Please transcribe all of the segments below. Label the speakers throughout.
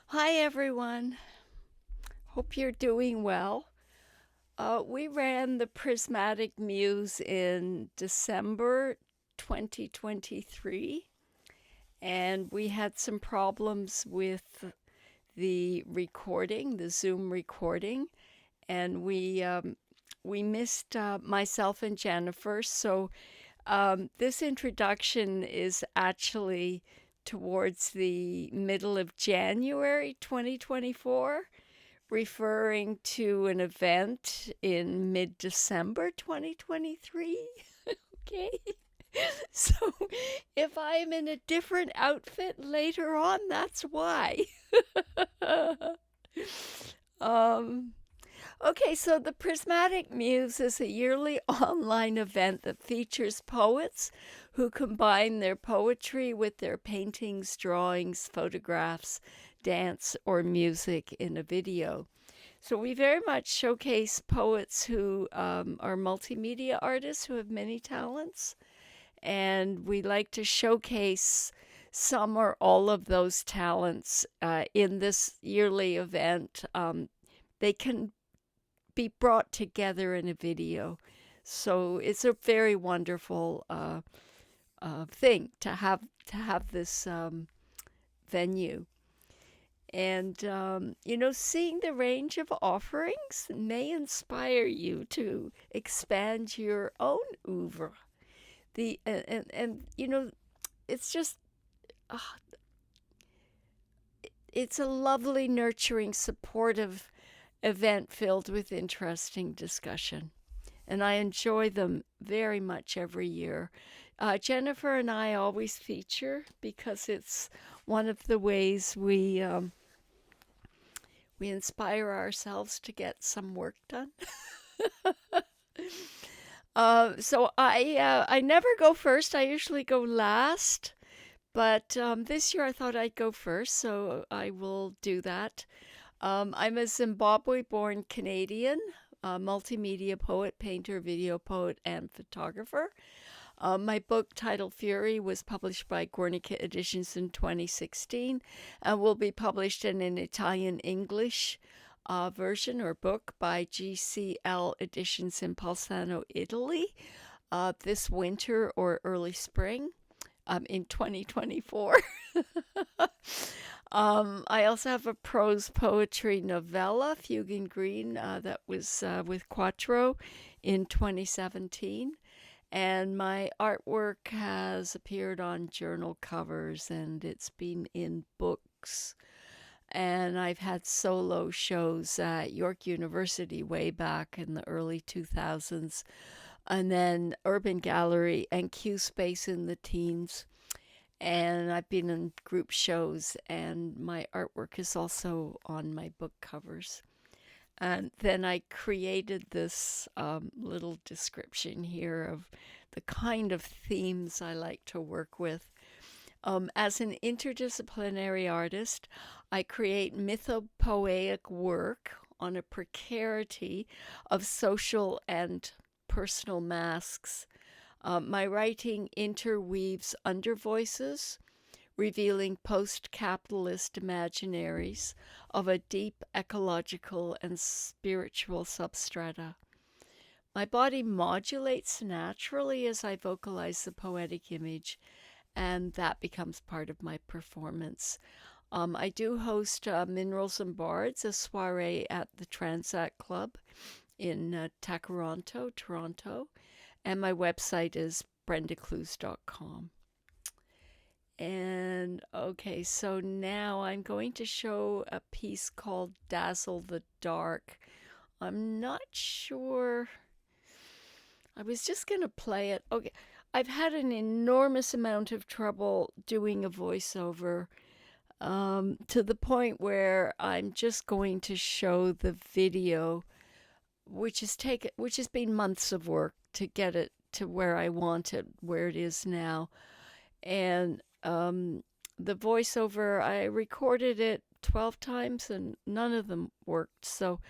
Speaker 1: Hi, everyone. Hope you're doing well. We ran the Prismatic Muse in December 2023, and we had some problems with the recording, the Zoom recording, and we missed myself and Jennifer. So this introduction is actually towards the middle of January 2024, referring to an event in mid December 2023. Okay. So if I'm in a different outfit later on, that's why. um, okay, so the Prismatic Muse is a yearly online event that features poets who combine their poetry with their paintings, drawings, photographs, dance, or music in a video. So we very much showcase poets who are multimedia artists who have many talents, and we like to showcase some or all of those talents in this yearly event. They can be brought together in a video, so it's a very wonderful thing to have this venue. And, seeing the range of offerings may inspire you to expand your own oeuvre. It's just, uh, it's a lovely, nurturing, supportive event filled with interesting discussion. And I enjoy them very much every year. Jennifer and I always feature because it's one of the ways we inspire ourselves to get some work done. So I never go first. I usually go last, but this year I thought I'd go first, so I will do that. I'm a Zimbabwe-born Canadian, multimedia poet, painter, video poet, and photographer. My book titled Fury was published by Guernica Editions in 2016 and will be published in an Italian English version or book by GCL Editions in Bolzano, Italy, this winter or early spring in 2024. I also have a prose poetry novella, Fugue in Green, that was with Quattro in 2017. And my artwork has appeared on journal covers and it's been in books. And I've had solo shows at York University way back in the early 2000s, and then Urban Gallery and Q Space in the teens. And I've been in group shows, and my artwork is also on my book covers. And then I created this little description here of the kind of themes I like to work with. As an interdisciplinary artist, I create mythopoeic work on a precarity of social and personal masks. My writing interweaves undervoices, revealing post capitalist imaginaries of a deep ecological and spiritual substrata. My body modulates naturally as I vocalize the poetic image, and that becomes part of my performance. I do host Minerals and Bards, a soiree at the Transact Club in Takaronto, Toronto, and my website is brendaclews.com. And okay, so now I'm going to show a piece called Dazzle the Dark. I'm not sure. I was just going to play it. Okay, I've had an enormous amount of trouble doing a voiceover to the point where I'm just going to show the video, which has been months of work to get it to where I want it, where it is now. And the voiceover, I recorded it 12 times and none of them worked. So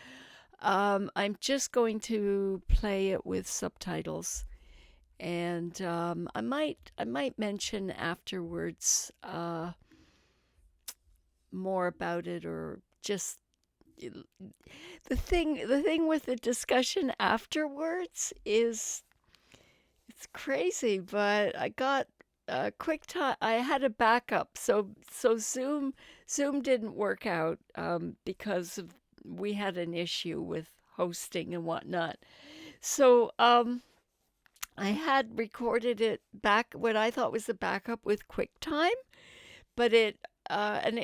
Speaker 1: I'm just going to play it with subtitles. And I might mention afterwards more about it, or just the thing with the discussion afterwards is it's crazy, but I got a quick time. I had a backup, so Zoom didn't work out because we had an issue with hosting and whatnot. So I had recorded it back what I thought was the backup with QuickTime, but it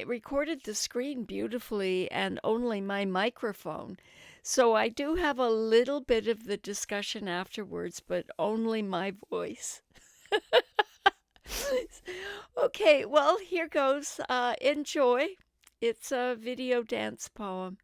Speaker 1: recorded the screen beautifully and only my microphone. So I do have a little bit of the discussion afterwards, but only my voice. Okay, well, here goes. Enjoy. It's a video dance poem.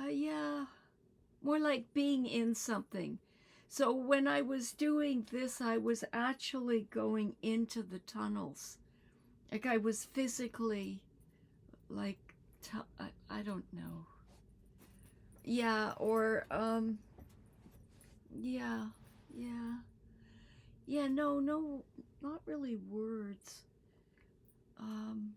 Speaker 1: Yeah, more like being in something. So when I was doing this, I was actually going into the tunnels. Like I was physically, like, I don't know. Yeah, or, yeah, yeah. Yeah, no, not really words. Um,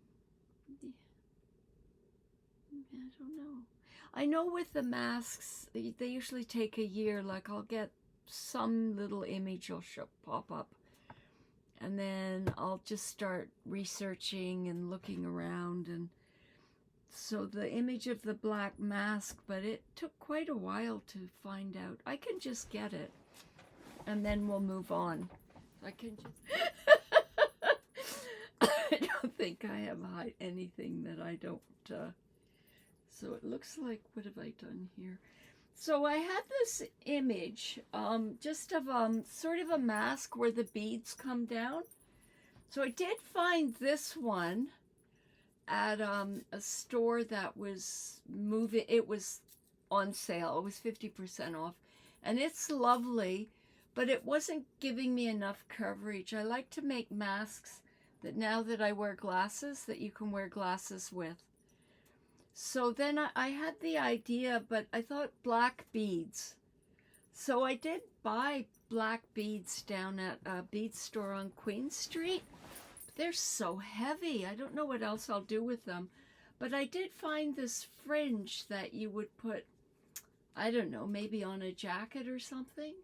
Speaker 1: I don't know. I know with the masks, they usually take a year. Like I'll get some little image will pop up, and then I'll just start researching and looking around. And so the image of the black mask, but it took quite a while to find out. I can just get it, and then we'll move on. I can just. I don't think I have anything that I don't. So it looks like, what have I done here? So I had this image, just of sort of a mask where the beads come down. So I did find this one at a store that was moving. It was on sale. It was 50% off, and it's lovely, but it wasn't giving me enough coverage. I like to make masks that now that I wear glasses, that you can wear glasses with. So then I had the idea, but I thought black beads. So I did buy black beads down at a bead store on Queen Street. They're so heavy. I don't know what else I'll do with them. But I did find this fringe that you would put, I don't know, maybe on a jacket or something.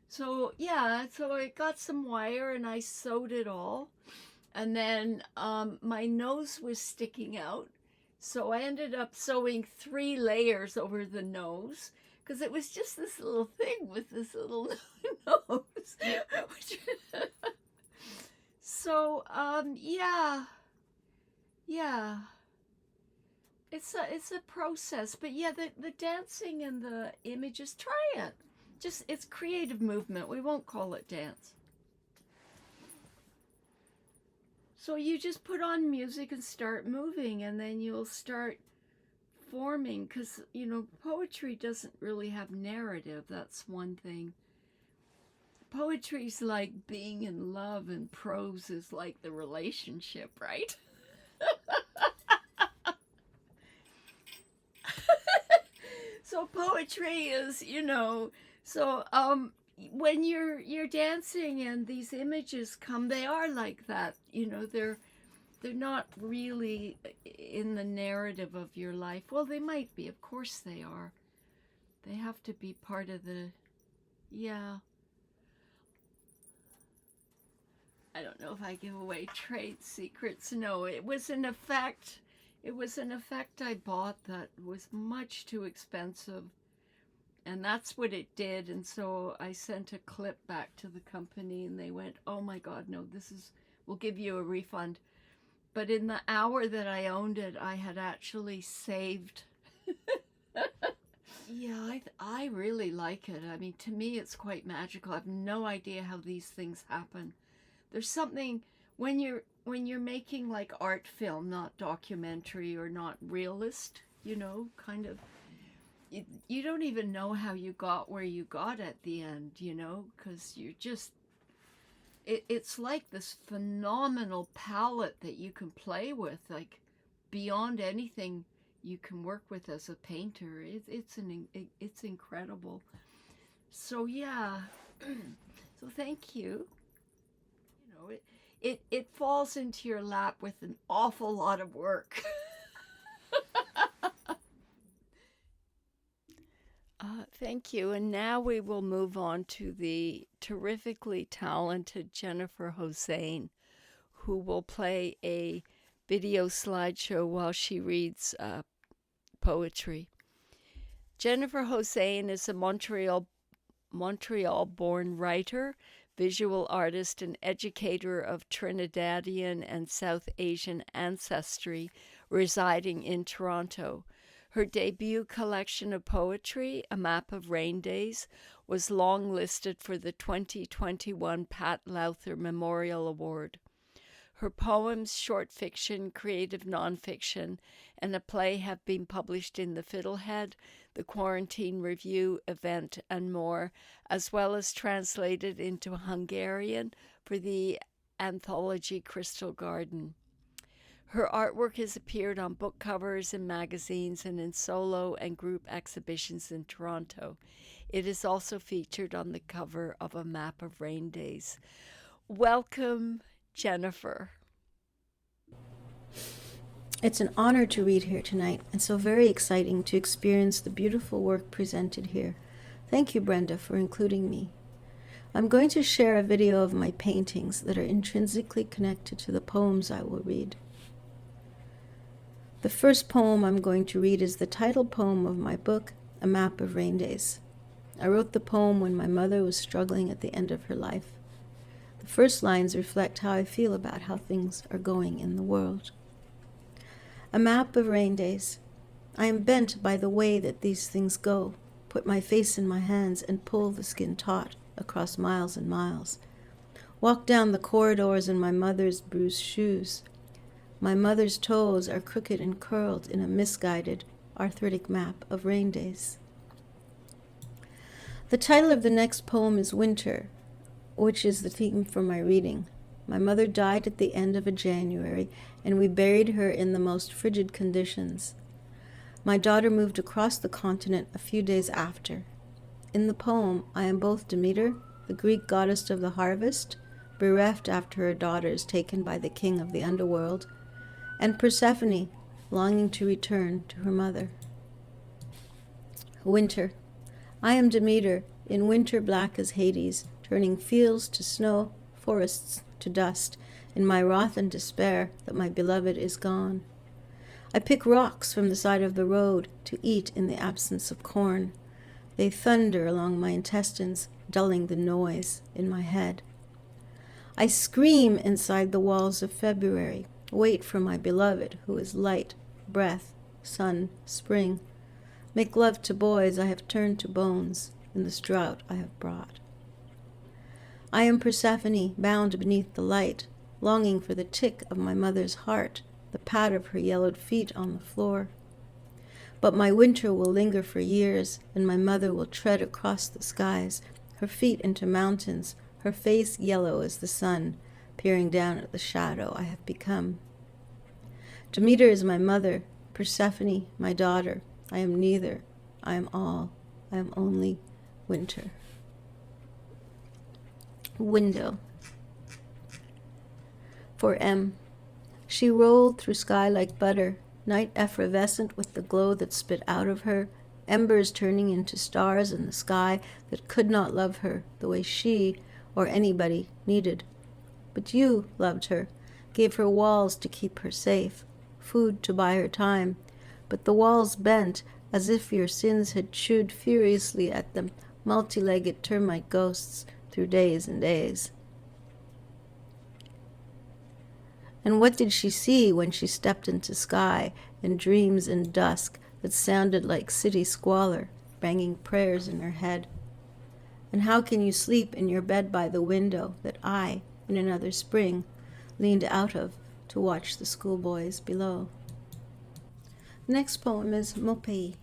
Speaker 1: So yeah, so I got some wire and I sewed it all. And then my nose was sticking out. So I ended up sewing 3 layers over the nose because it was just this little thing with this little nose. So yeah, it's a process. But yeah, the dancing and the images, try it. Just it's creative movement. We won't call it dance. So you just put on music and start moving, and then you'll start performing, because, you know, poetry doesn't really have narrative. That's one thing. Poetry's like being in love, and prose is like the relationship, right? So poetry is, you know, so when you're dancing and these images come, they are like that, you know, they're not really in the narrative of your life. Well, they might be, of course they are. They have to be part of the, yeah. I don't know if I give away trade secrets. No, it was an effect. It was an effect I bought that was much too expensive. And that's what it did. And so I sent a clip back to the company and they went, oh my God, no, we'll give you a refund. But in the hour that I owned it, I had actually saved. Yeah, I really like it. I mean, to me, it's quite magical. I have no idea how these things happen. There's something when you're making like art film, not documentary or not realist, you know, kind of, you don't even know how you got where you got at the end, you know, because you're just, it's like this phenomenal palette that you can play with, like beyond anything you can work with as a painter. It's incredible. So yeah, so thank you. You know, it falls into your lap with an awful lot of work. Thank you. And now we will move on to the terrifically talented Jennifer Hosein, who will play a video slideshow while she reads poetry. Jennifer Hosein is a Montreal-born writer, visual artist, and educator of Trinidadian and South Asian ancestry, residing in Toronto. Her debut collection of poetry, A Map of Rain Days, was longlisted for the 2021 Pat Lowther Memorial Award. Her poems, short fiction, creative nonfiction, and a play have been published in The Fiddlehead, The Quarantine Review, Event, and more, as well as translated into Hungarian for the anthology Crystal Garden. Her artwork has appeared on book covers in magazines and in solo and group exhibitions in Toronto. It is also featured on the cover of A Map of Rain Days. Welcome, Jennifer.
Speaker 2: It's an honor to read here tonight, and so very exciting to experience the beautiful work presented here. Thank you, Brenda, for including me. I'm going to share a video of my paintings that are intrinsically connected to the poems I will read. The first poem I'm going to read is the title poem of my book, A Map of Rain Days. I wrote the poem when my mother was struggling at the end of her life. The first lines reflect how I feel about how things are going in the world. A map of rain days. I am bent by the way that these things go, put my face in my hands and pull the skin taut across miles and miles. Walk down the corridors in my mother's bruised shoes. My mother's toes are crooked and curled in a misguided, arthritic map of rain days. The title of the next poem is Winter, which is the theme for my reading. My mother died at the end of January, and we buried her in the most frigid conditions. My daughter moved across the continent a few days after. In the poem, I am both Demeter, the Greek goddess of the harvest, bereft after her daughters taken by the king of the underworld, and Persephone, longing to return to her mother. Winter. I am Demeter, in winter black as Hades, turning fields to snow, forests to dust, in my wrath and despair that my beloved is gone. I pick rocks from the side of the road to eat in the absence of corn. They thunder along my intestines, dulling the noise in my head. I scream inside the walls of February, wait for my beloved, who is light, breath, sun, spring. Make love to boys I have turned to bones in this drought I have brought. I am Persephone, bound beneath the light, longing for the tick of my mother's heart, the pad of her yellowed feet on the floor. But my winter will linger for years, and my mother will tread across the skies, her feet into mountains, her face yellow as the sun, peering down at the shadow I have become. Demeter is my mother, Persephone my daughter. I am neither. I am all. I am only winter. Window. For M. She rolled through sky like butter, night effervescent with the glow that spit out of her, embers turning into stars in the sky that could not love her the way she or anybody needed. But you loved her, gave her walls to keep her safe, food to buy her time, but the walls bent as if your sins had chewed furiously at them, multi-legged termite ghosts through days and days. And what did she see when she stepped into sky and dreams in dusk that sounded like city squalor, banging prayers in her head? And how can you sleep in your bed by the window that I, in another spring, leaned out of to watch the schoolboys below? The next poem is Mon Pays.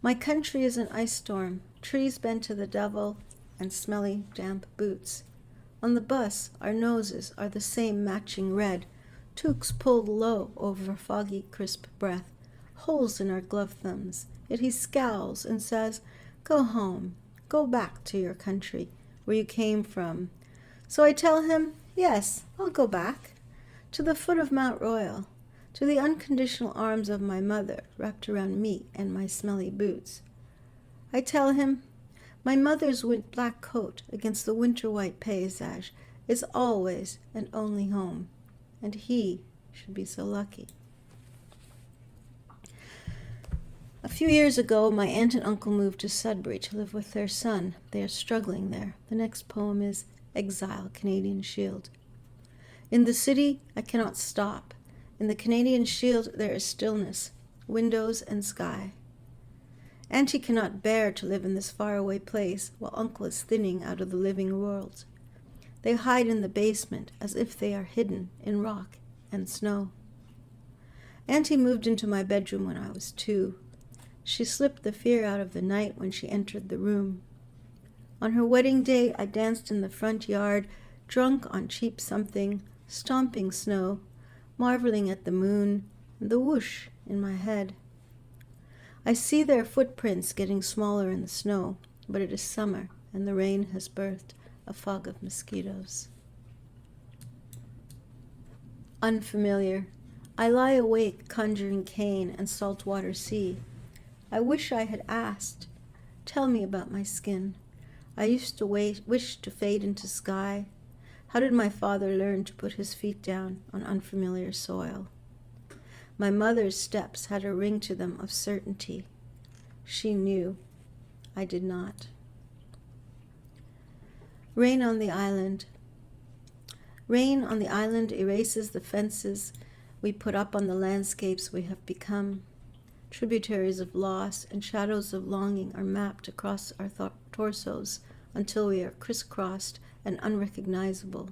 Speaker 2: My country is an ice storm, trees bent to the devil, and smelly, damp boots. On the bus, our noses are the same matching red, toques pulled low over foggy, crisp breath, holes in our glove thumbs. Yet he scowls and says, "Go home, go back to your country, where you came from." So I tell him, yes, I'll go back, to the foot of Mount Royal, to the unconditional arms of my mother wrapped around me and my smelly boots. I tell him, my mother's black coat against the winter-white paysage is always and only home, and he should be so lucky. A few years ago, my aunt and uncle moved to Sudbury to live with their son. They are struggling there. The next poem is Exile, Canadian Shield. In the city, I cannot stop. In the Canadian Shield, there is stillness, windows and sky. Auntie cannot bear to live in this faraway place while uncle is thinning out of the living world. They hide in the basement as if they are hidden in rock and snow. Auntie moved into my bedroom when I was 2. She slipped the fear out of the night when she entered the room. On her wedding day, I danced in the front yard, drunk on cheap something, stomping snow, marveling at the moon and the whoosh in my head. I see their footprints getting smaller in the snow, but it is summer, and the rain has birthed a fog of mosquitoes. Unfamiliar. I lie awake, conjuring cane and saltwater sea. I wish I had asked. Tell me about my skin. I used to wish to fade into sky. How did my father learn to put his feet down on unfamiliar soil? My mother's steps had a ring to them of certainty. She knew. I did not. Rain on the island. Rain on the island erases the fences we put up on the landscapes we have become. Tributaries of loss and shadows of longing are mapped across our torsos until we are crisscrossed and unrecognizable.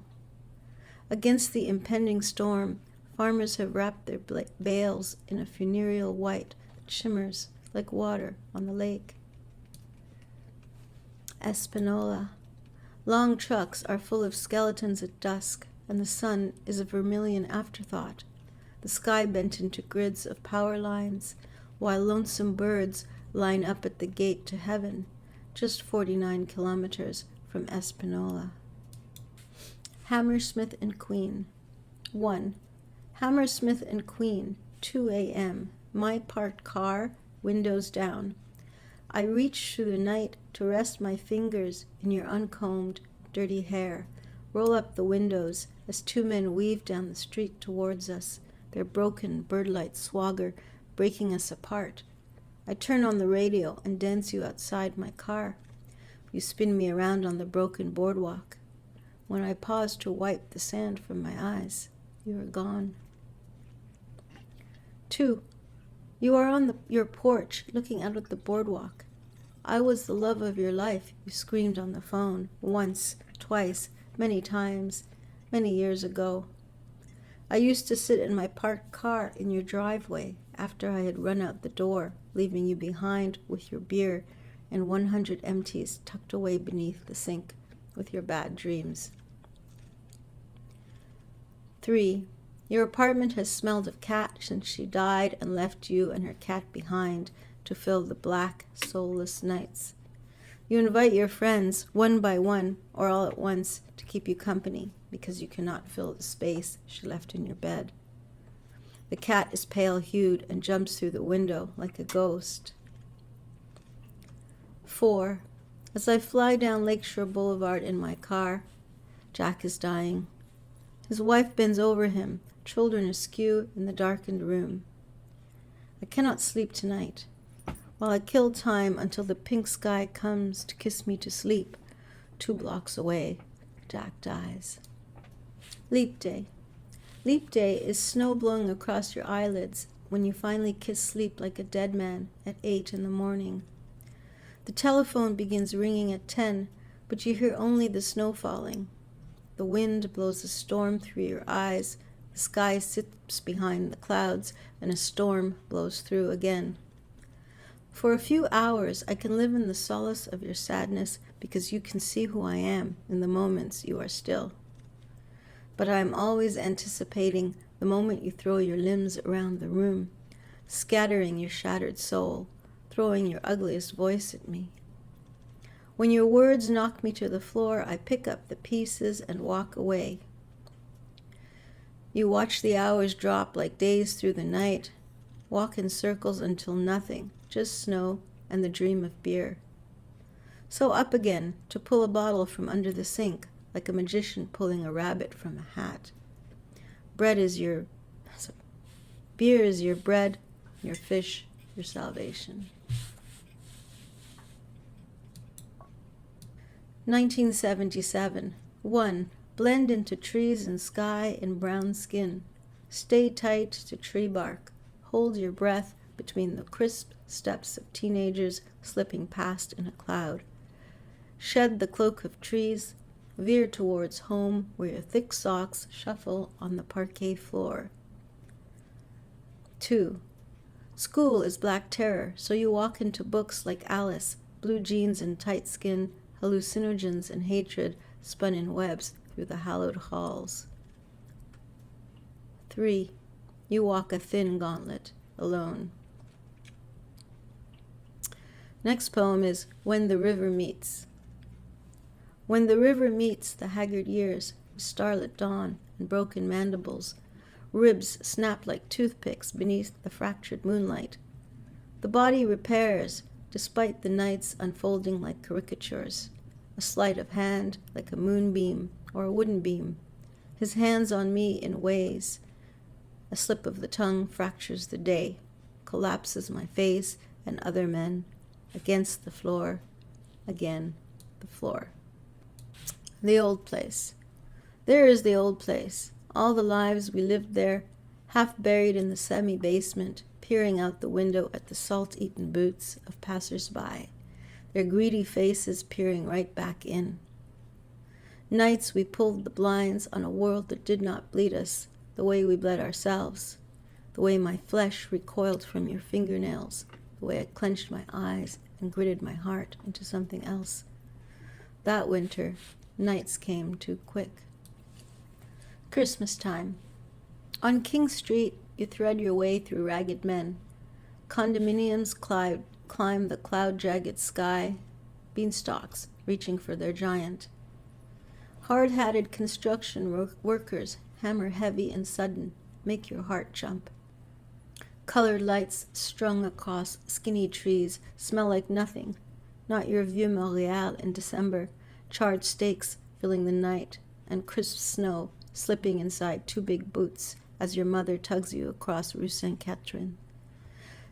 Speaker 2: Against the impending storm, farmers have wrapped their bales in a funereal white that shimmers like water on the lake. Espanola. Long trucks are full of skeletons at dusk, and the sun is a vermilion afterthought, the sky bent into grids of power lines, while lonesome birds line up at the gate to heaven, just 49 kilometers from Espanola. Hammersmith and Queen. 1. Hammersmith and Queen, 2 a.m., my parked car, windows down. I reach through the night to rest my fingers in your uncombed, dirty hair, roll up the windows as 2 men weave down the street towards us, their broken birdlight swagger breaking us apart. I turn on the radio and dance you outside my car. You spin me around on the broken boardwalk. When I pause to wipe the sand from my eyes, you are gone. 2. You are on your porch looking out at the boardwalk. I was the love of your life, you screamed on the phone, once, twice, many times, many years ago. I used to sit in my parked car in your driveway after I had run out the door, leaving you behind with your beer and 100 empties tucked away beneath the sink with your bad dreams. 3. Your apartment has smelled of cat since she died and left you and her cat behind to fill the black, soulless nights. You invite your friends, one by one or all at once, to keep you company because you cannot fill the space she left in your bed. The cat is pale-hued and jumps through the window like a ghost. 4. As I fly down Lakeshore Boulevard in my car, Jack is dying. His wife bends over him, children askew in the darkened room. I cannot sleep tonight. While I kill time until the pink sky comes to kiss me to sleep, 2 blocks away, Jack dies. Leap Day. Leap Day is snow blowing across your eyelids when you finally kiss sleep like a dead man at 8 in the morning. The telephone begins ringing at 10, but you hear only the snow falling. The wind blows a storm through your eyes, the sky sits behind the clouds, and a storm blows through again. For a few hours, I can live in the solace of your sadness because you can see who I am in the moments you are still. But I am always anticipating the moment you throw your limbs around the room, scattering your shattered soul, throwing your ugliest voice at me. When your words knock me to the floor, I pick up the pieces and walk away. You watch the hours drop like days through the night, walk in circles until nothing, just snow and the dream of beer. So up again to pull a bottle from under the sink, like a magician pulling a rabbit from a hat. Beer is your bread, your fish, your salvation. 1977. 1. Blend into trees and sky in brown skin. Stay tight to tree bark. Hold your breath between the crisp steps of teenagers slipping past in a cloud. Shed the cloak of trees. Veer towards home where your thick socks shuffle on the parquet floor. 2. School is black terror, so you walk into books like Alice, blue jeans and tight skin, hallucinogens and hatred spun in webs through the hallowed halls. 3. You walk a thin gauntlet, alone. Next poem is When the River Meets. When the river meets the haggard years with starlit dawn and broken mandibles, ribs snap like toothpicks beneath the fractured moonlight. The body repairs, despite the nights unfolding like caricatures, a sleight of hand like a moonbeam or a wooden beam, his hands on me in ways. A slip of the tongue fractures the day, collapses my face and other men against the floor, again the floor. The old place. There is the old place, all the lives we lived there, half buried in the semi-basement, peering out the window at the salt-eaten boots of passers-by, their greedy faces peering right back in. Nights we pulled the blinds on a world that did not bleed us, the way we bled ourselves, the way my flesh recoiled from your fingernails, the way I clenched my eyes and gritted my heart into something else. That winter, nights came too quick. Christmas time. On King Street, you thread your way through ragged men. Condominiums climb the cloud-jagged sky, beanstalks reaching for their giant. Hard-hatted construction workers hammer heavy and sudden, make your heart jump. Colored lights strung across skinny trees smell like nothing, not your Vieux Montréal in December, charred steaks filling the night, and crisp snow slipping inside 2 big boots as your mother tugs you across Rue Sainte-Catherine.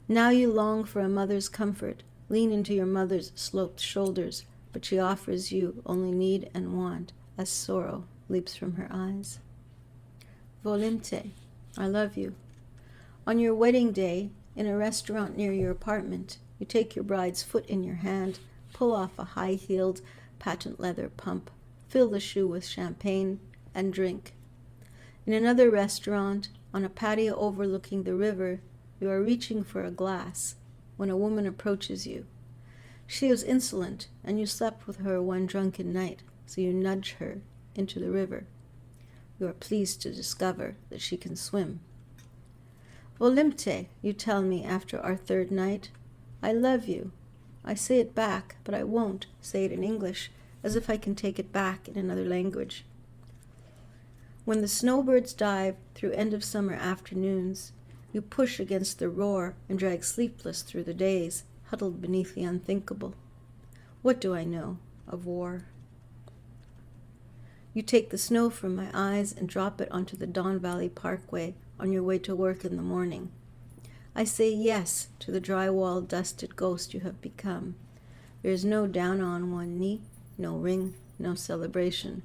Speaker 2: Now you long for a mother's comfort, lean into your mother's sloped shoulders, but she offers you only need and want as sorrow leaps from her eyes. Volonté, I love you. On your wedding day, in a restaurant near your apartment, you take your bride's foot in your hand, pull off a high-heeled patent leather pump, fill the shoe with champagne, and drink. In another restaurant, on a patio overlooking the river, you are reaching for a glass when a woman approaches you. She is insolent, and you slept with her one drunken night, so you nudge her into the river. You are pleased to discover that she can swim. Volimte, you tell me after our third night. I love you. I say it back, but I won't say it in English, as if I can take it back in another language. When the snowbirds dive through end-of-summer afternoons, you push against the roar and drag sleepless through the days, huddled beneath the unthinkable. What do I know of war? You take the snow from my eyes and drop it onto the Don Valley Parkway on your way to work in the morning. I say yes to the drywall dusted ghost you have become. There is no down on one knee, no ring, no celebration.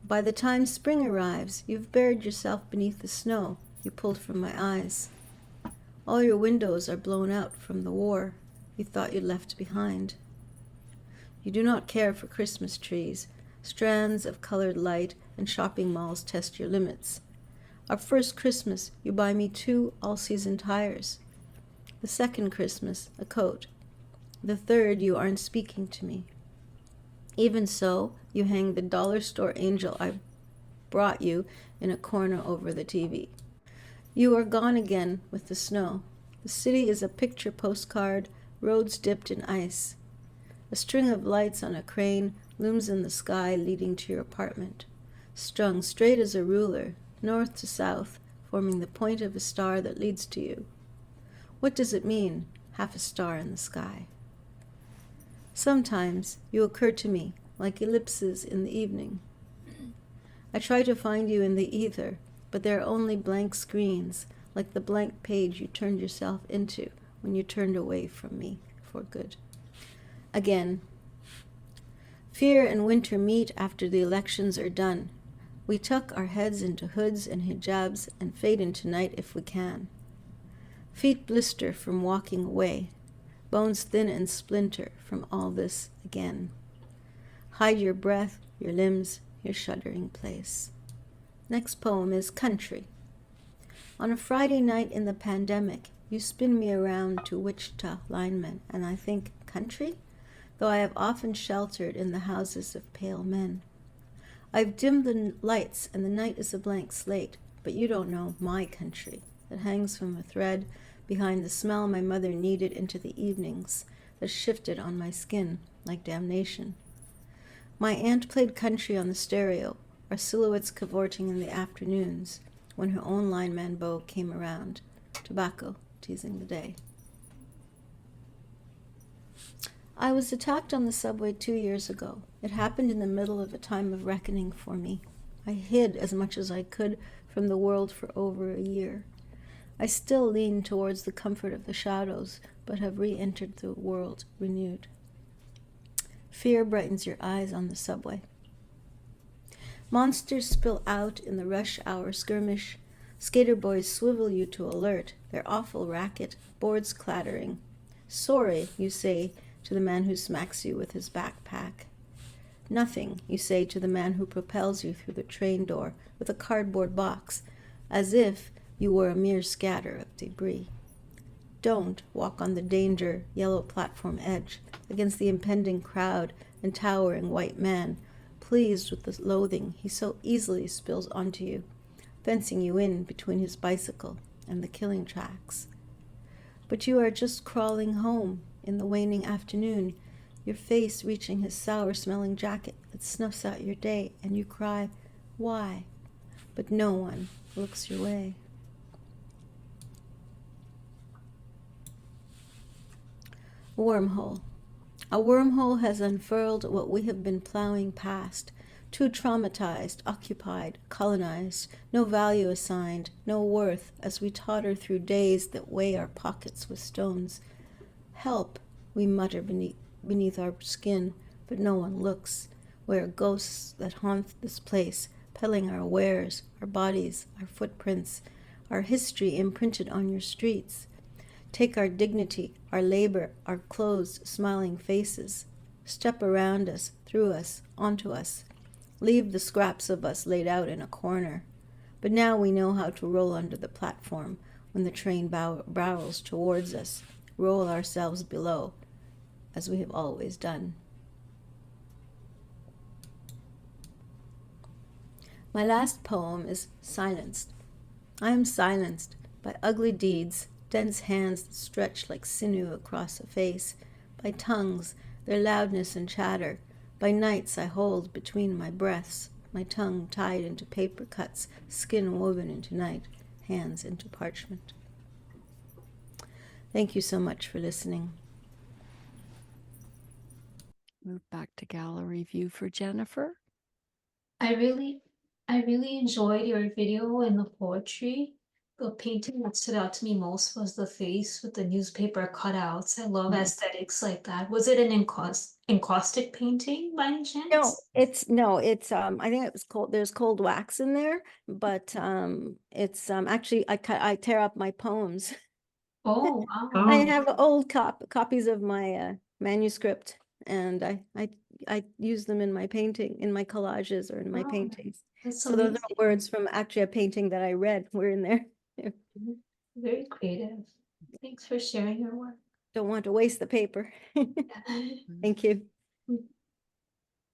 Speaker 2: By the time spring arrives, you've buried yourself beneath the snow you pulled from my eyes. All your windows are blown out from the war you thought you'd left behind. You do not care for Christmas trees. Strands of colored light and shopping malls test your limits. Our first Christmas, you buy me 2 all-season tires. The second Christmas, a coat. The third, you aren't speaking to me. Even so, you hang the dollar store angel I brought you in a corner over the TV. You are gone again with the snow. The city is a picture postcard, roads dipped in ice. A string of lights on a crane looms in the sky leading to your apartment, strung straight as a ruler, north to south, forming the point of a star that leads to you. What does it mean, half a star in the sky? Sometimes you occur to me like ellipses in the evening. I try to find you in the ether, but there are only blank screens, like the blank page you turned yourself into when you turned away from me for good. Again, fear and winter meet after the elections are done. We tuck our heads into hoods and hijabs and fade into night if we can. Feet blister from walking away, bones thin and splinter from all this again. Hide your breath, your limbs, your shuddering place. Next poem is Country. On a Friday night in the pandemic, you spin me around to Wichita linemen, and I think, country? Though I have often sheltered in the houses of pale men. I've dimmed the lights and the night is a blank slate, but you don't know my country that hangs from a thread behind the smell my mother kneaded into the evenings that shifted on my skin like damnation. My aunt played country on the stereo, our silhouettes cavorting in the afternoons when her own lineman beau came around, tobacco teasing the day. I was attacked on the subway 2 years ago. It happened in the middle of a time of reckoning for me. I hid as much as I could from the world for over a year. I still lean towards the comfort of the shadows, but have re-entered the world renewed. Fear brightens your eyes on the subway. Monsters spill out in the rush hour skirmish. Skater boys swivel you to alert, their awful racket, boards clattering. Sorry, you say to the man who smacks you with his backpack. Nothing, you say to the man who propels you through the train door with a cardboard box, as if you were a mere scatter of debris. Don't walk on the danger yellow platform edge against the impending crowd and towering white man, pleased with the loathing he so easily spills onto you, fencing you in between his bicycle and the killing tracks. But you are just crawling home in the waning afternoon, your face reaching his sour-smelling jacket that snuffs out your day, and you cry, "Why?" But no one looks your way. Wormhole. A wormhole has unfurled what we have been plowing past, too traumatized, occupied, colonized, no value assigned, no worth, as we totter through days that weigh our pockets with stones. Help, we mutter beneath our skin, but no one looks. We are ghosts that haunt this place, peddling our wares, our bodies, our footprints, our history imprinted on your streets. Take our dignity, our labor, our closed, smiling faces. Step around us, through us, onto us. leave the scraps of us laid out in a corner. But now we know how to roll under the platform when the train barrels towards us, roll ourselves below, as we have always done. My last poem is Silenced. I am silenced by ugly deeds, dense hands that stretch like sinew across a face, by tongues, their loudness and chatter, by nights I hold between my breaths, my tongue tied into paper cuts, skin woven into night, hands into parchment. Thank you so much for listening.
Speaker 1: Move back to gallery view for Jennifer.
Speaker 3: I really enjoyed your video and the poetry. The painting that stood out to me most was the face with the newspaper cutouts. I love aesthetics like that. Was it an encaustic painting by any chance?
Speaker 2: It's I think it was there's cold wax in there, but it's actually I tear up my poems.
Speaker 3: Oh, wow.
Speaker 2: I have old copies of my manuscript, and I use them in my painting, in my collages, or in my paintings.
Speaker 3: That's
Speaker 2: So those
Speaker 3: amazing.
Speaker 2: are words from actually a painting that I read were in there.
Speaker 3: Very creative. Thanks for sharing your work.
Speaker 2: Don't want to waste the paper. Thank you.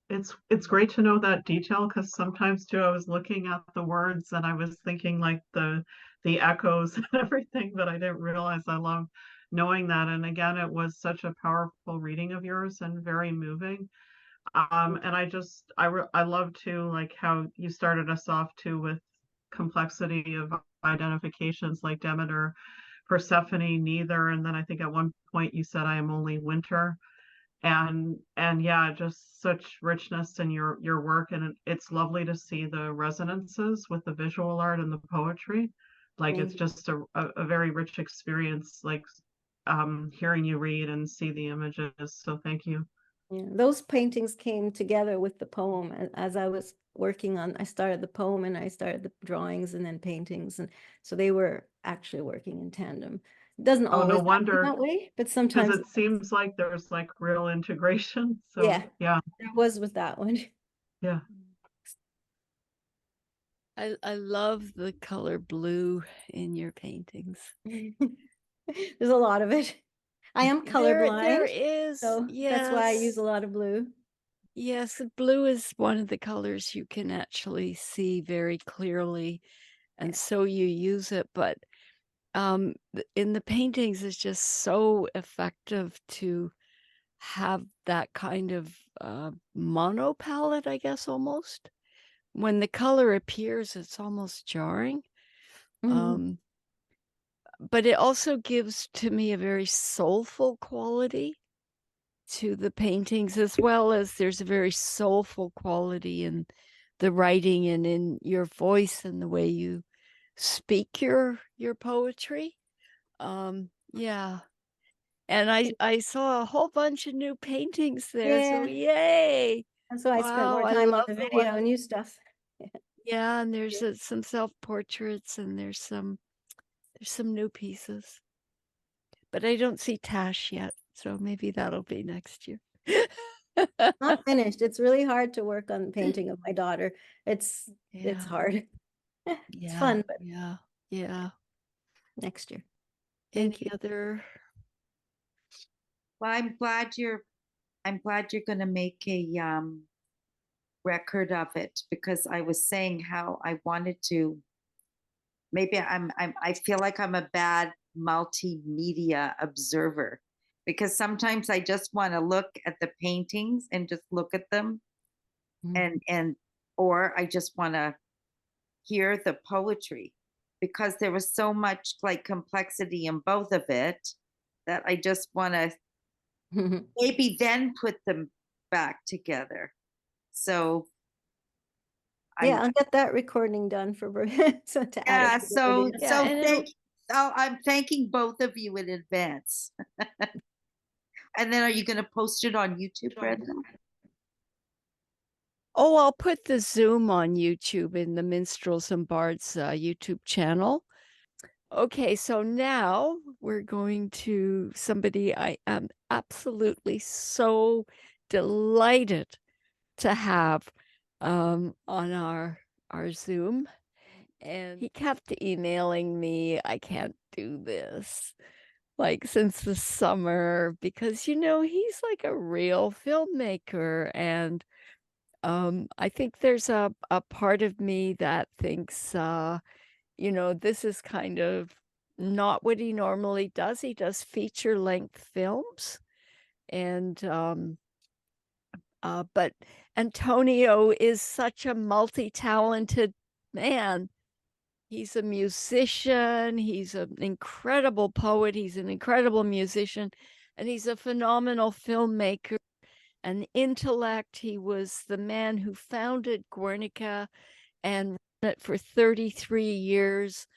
Speaker 4: It's great to know that detail, because sometimes too I was looking at the words and I was thinking like the echoes and everything, but I didn't realize I love knowing that. And again, it was such a powerful reading of yours and very moving. And I love too, like how you started us off too with complexity of identifications like Demeter, Persephone, neither, and then I think at one point you said I am only winter. And yeah, just such richness in your work, and it's lovely to see the resonances with the visual art and the poetry. Like it's just a very rich experience, like hearing you read and see the images. So thank you.
Speaker 2: Yeah, those paintings came together with the poem as I was working on. I started the poem and I started the drawings and then paintings, and so they were actually working in tandem. It doesn't always
Speaker 4: no wonder,
Speaker 2: happen that way, but
Speaker 4: because
Speaker 2: sometimes
Speaker 4: it seems like there's like real integration. So
Speaker 2: yeah,
Speaker 4: yeah,
Speaker 2: there was with that one.
Speaker 4: yeah.
Speaker 1: I love the color blue in your paintings.
Speaker 2: There's a lot of it. I am colorblind.
Speaker 1: There is,
Speaker 2: so
Speaker 1: yes.
Speaker 2: That's why I use a lot of blue.
Speaker 1: Yes, blue is one of the colors you can actually see very clearly, and so you use it. But in the paintings, it's just so effective to have that kind of mono palette, I guess, almost. When the color appears, it's almost jarring. But it also gives to me a very soulful quality to the paintings, as well as there's a very soulful quality in the writing and in your voice and the way you speak your poetry. Yeah. And I saw a whole bunch of new paintings there, so yay.
Speaker 2: And so I spent more time on the video and new stuff.
Speaker 1: Yeah, and there's some self-portraits, and there's some new pieces. But I don't see Tash yet, so maybe that'll be next year.
Speaker 2: Not finished. It's really hard to work on the painting of my daughter. It's hard. It's fun, but
Speaker 1: yeah.
Speaker 2: Next year.
Speaker 1: Thank you. Other?
Speaker 5: Well, I'm glad you're going to make a record of it, because I was saying how I wanted to. Maybe I feel like I'm a bad multimedia observer, because sometimes I just want to look at the paintings and just look at them, or I just want to hear the poetry, because there was so much like complexity in both of it that I just want to maybe then put them back together. So
Speaker 2: I'll get that recording done for so to add it to the
Speaker 5: video. I'm thanking both of you in advance. And then are you going to post it on YouTube, Brenda?
Speaker 1: Oh, I'll put the Zoom on YouTube in the Minstrels and Bards YouTube channel. Okay, so now we're going to somebody I am absolutely so delighted to have on our Zoom, and he kept emailing me, I can't do this, like since the summer, because he's like a real filmmaker. And I think there's a part of me that thinks this is kind of not what he normally does. He does feature length films, and but Antonio is such a multi-talented man. He's a musician, he's an incredible poet, he's an incredible musician, and he's a phenomenal filmmaker, an intellect. He was the man who founded Guernica and ran it for 33 years.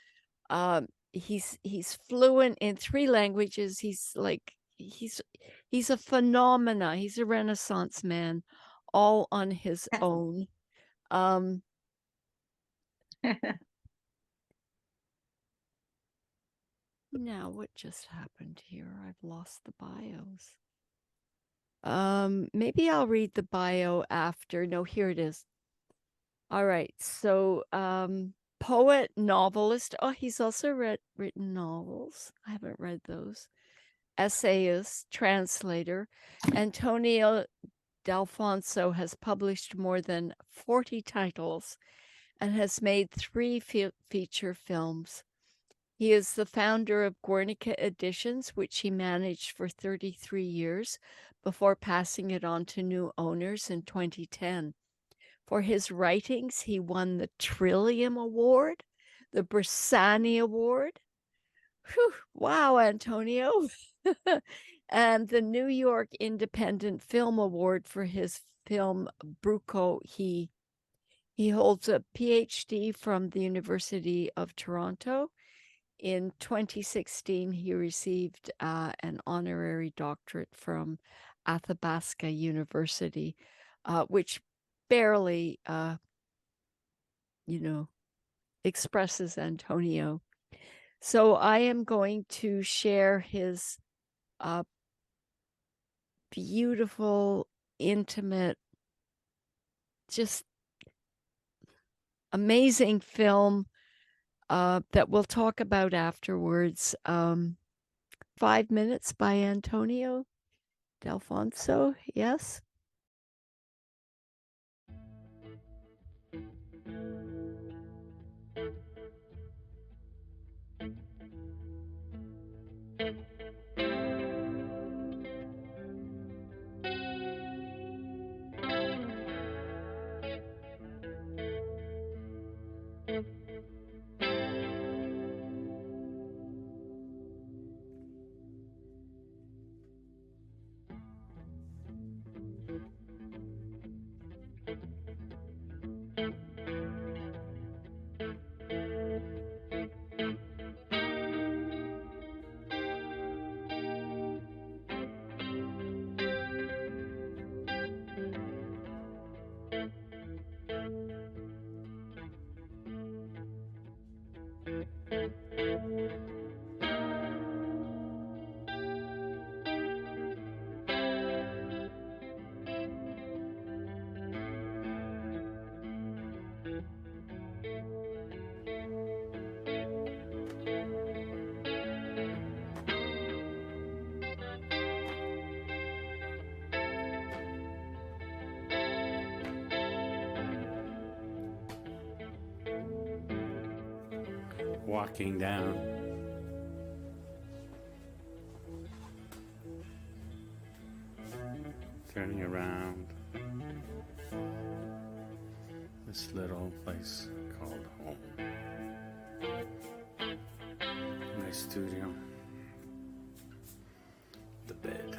Speaker 1: He's fluent in 3 languages. He's a phenomena. He's a Renaissance man, all on his own. Now, what just happened here? I've lost the bios. Maybe I'll read the bio after. No, here it is. All right. So, poet, novelist. Oh, he's also written novels. I haven't read those. Essayist, translator. Antonio D'Alfonso has published more than 40 titles and has made 3 feature films. He is the founder of Guernica Editions, which he managed for 33 years before passing it on to new owners in 2010. For his writings, he won the Trillium Award, the Bressani Award. Whew, wow, Antonio. And the New York Independent Film Award for his film Bruco. He holds a PhD from the University of Toronto. In 2016, he received an honorary doctorate from Athabasca University, which barely, expresses Antonio. So I am going to share his beautiful, intimate, just amazing film that we'll talk about afterwards. 5 Minutes by Antonio D'Alfonso, yes?
Speaker 6: Walking down turning around this little place called home, my studio, the bed,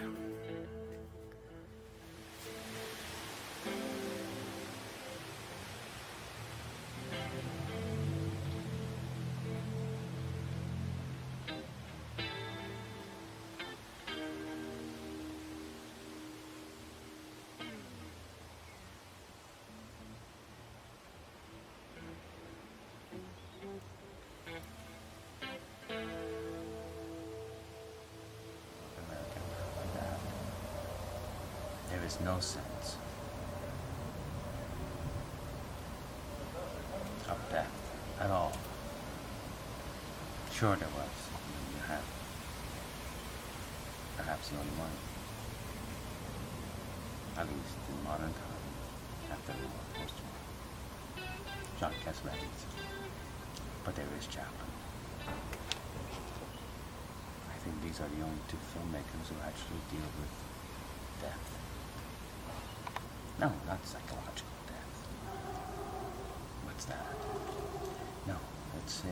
Speaker 6: there is no sense sure there was. You have perhaps the only one, at least in modern times, after the war, post-war. John Cassavetes. But there is Chaplin. I think these are the only two filmmakers who actually deal with death. No, not psychological death. What's that? No, it's a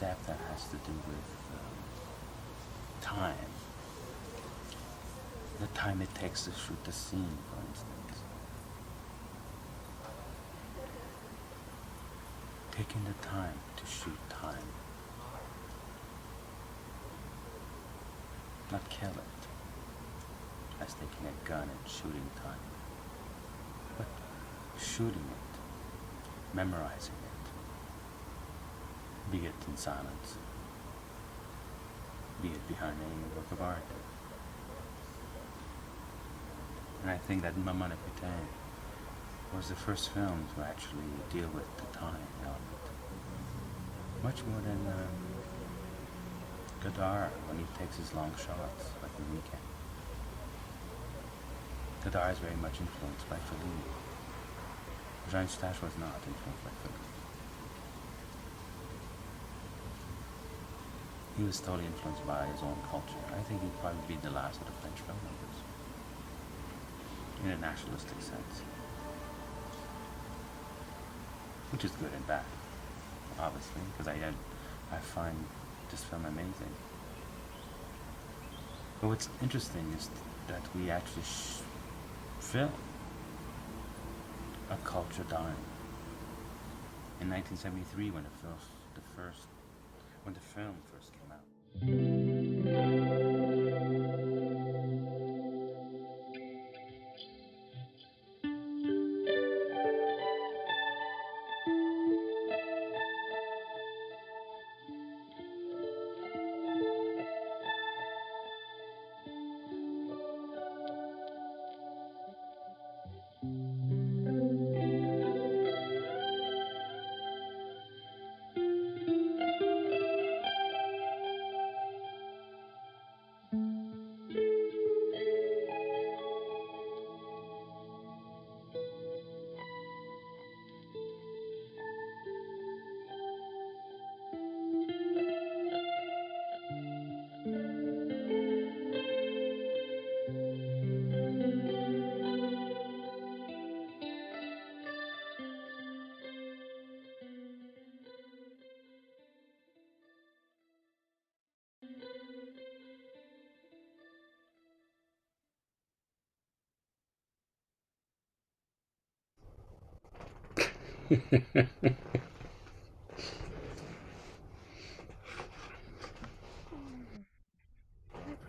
Speaker 6: death that has to do with time. The time it takes to shoot the scene, for instance. Taking the time to shoot time. Not kill it, as taking a gun and shooting time, but shooting it, memorizing it, be it in silence, be it behind a work of art. And I think that Maman et Putain was the first film to actually deal with the time element, much more than Godard when he takes his long shots, like the Weekend. Godard is very much influenced by Fellini. Jean Eustache was not influenced by Fellini. He was totally influenced by his own culture. I think he'd probably be the last of the French filmmakers, in a nationalistic sense. Which is good and bad, obviously, because I find this film amazing. But what's interesting is that we actually film a culture dying. In 1973, when the film first came out.
Speaker 1: I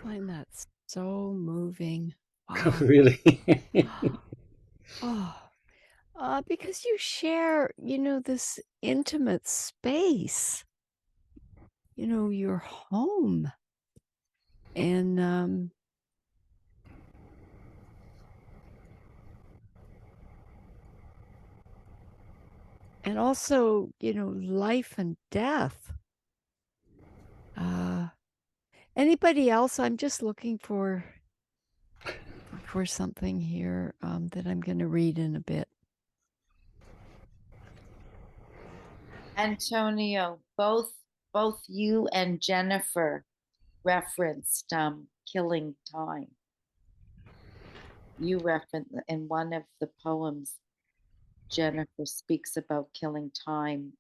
Speaker 1: find that so moving.
Speaker 6: Wow. Really?
Speaker 1: Because you share, this intimate space, your home. And also, life and death. Anybody else? I'm just looking for something here that I'm going to read in a bit.
Speaker 5: Antonio, both you and Jennifer referenced killing time. You referenced in one of the poems, Jennifer speaks about killing time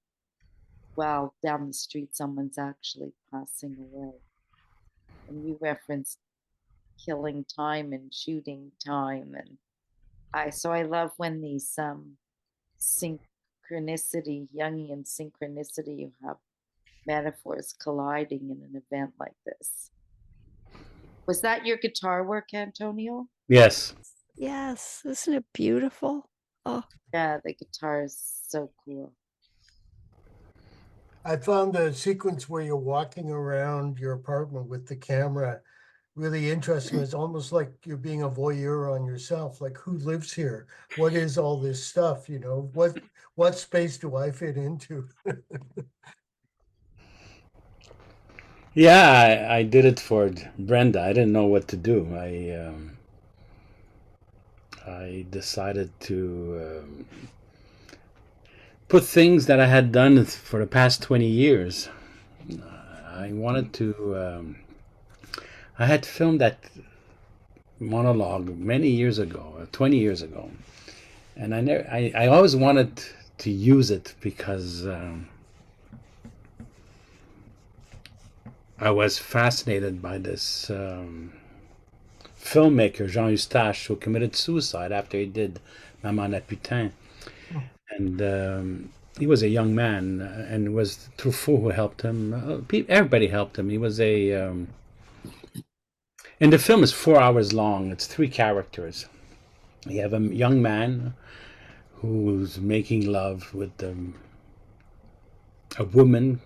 Speaker 5: while down the street someone's actually passing away. And you referenced killing time and shooting time. And I love when these synchronicity, Jungian synchronicity, you have metaphors colliding in an event like this. Was that your guitar work, Antonio?
Speaker 6: Yes.
Speaker 1: Yes. Isn't it beautiful? Oh.
Speaker 5: Yeah, the guitar is so cool.
Speaker 7: I found the sequence where you're walking around your apartment with the camera really interesting. It's almost like you're being a voyeur on yourself. Like, who lives here? What is all this stuff? What space do I fit into?
Speaker 6: Yeah, I did it for Brenda. I didn't know what to do. I decided to put things that I had done for the past 20 years. I wanted to. I had filmed that monologue many years ago, 20 years ago, and I always wanted to use it because I was fascinated by this filmmaker, Jean Eustache, who committed suicide after he did Maman la Putain. And he was a young man, and it was Truffaut who helped him. Everybody helped him. He was and the film is 4 hours long. It's three characters. You have a young man who's making love with a woman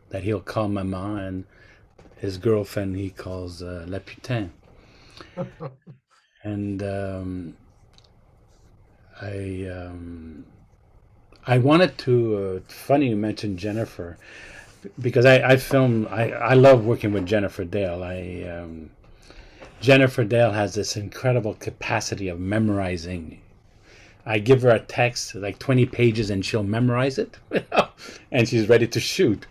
Speaker 6: that he'll call Maman, and his girlfriend he calls La Putain. And I wanted to. Funny you mentioned Jennifer, because I love working with Jennifer Dale. Jennifer Dale has this incredible capacity of memorizing. I give her a text like 20 pages and she'll memorize it, and she's ready to shoot,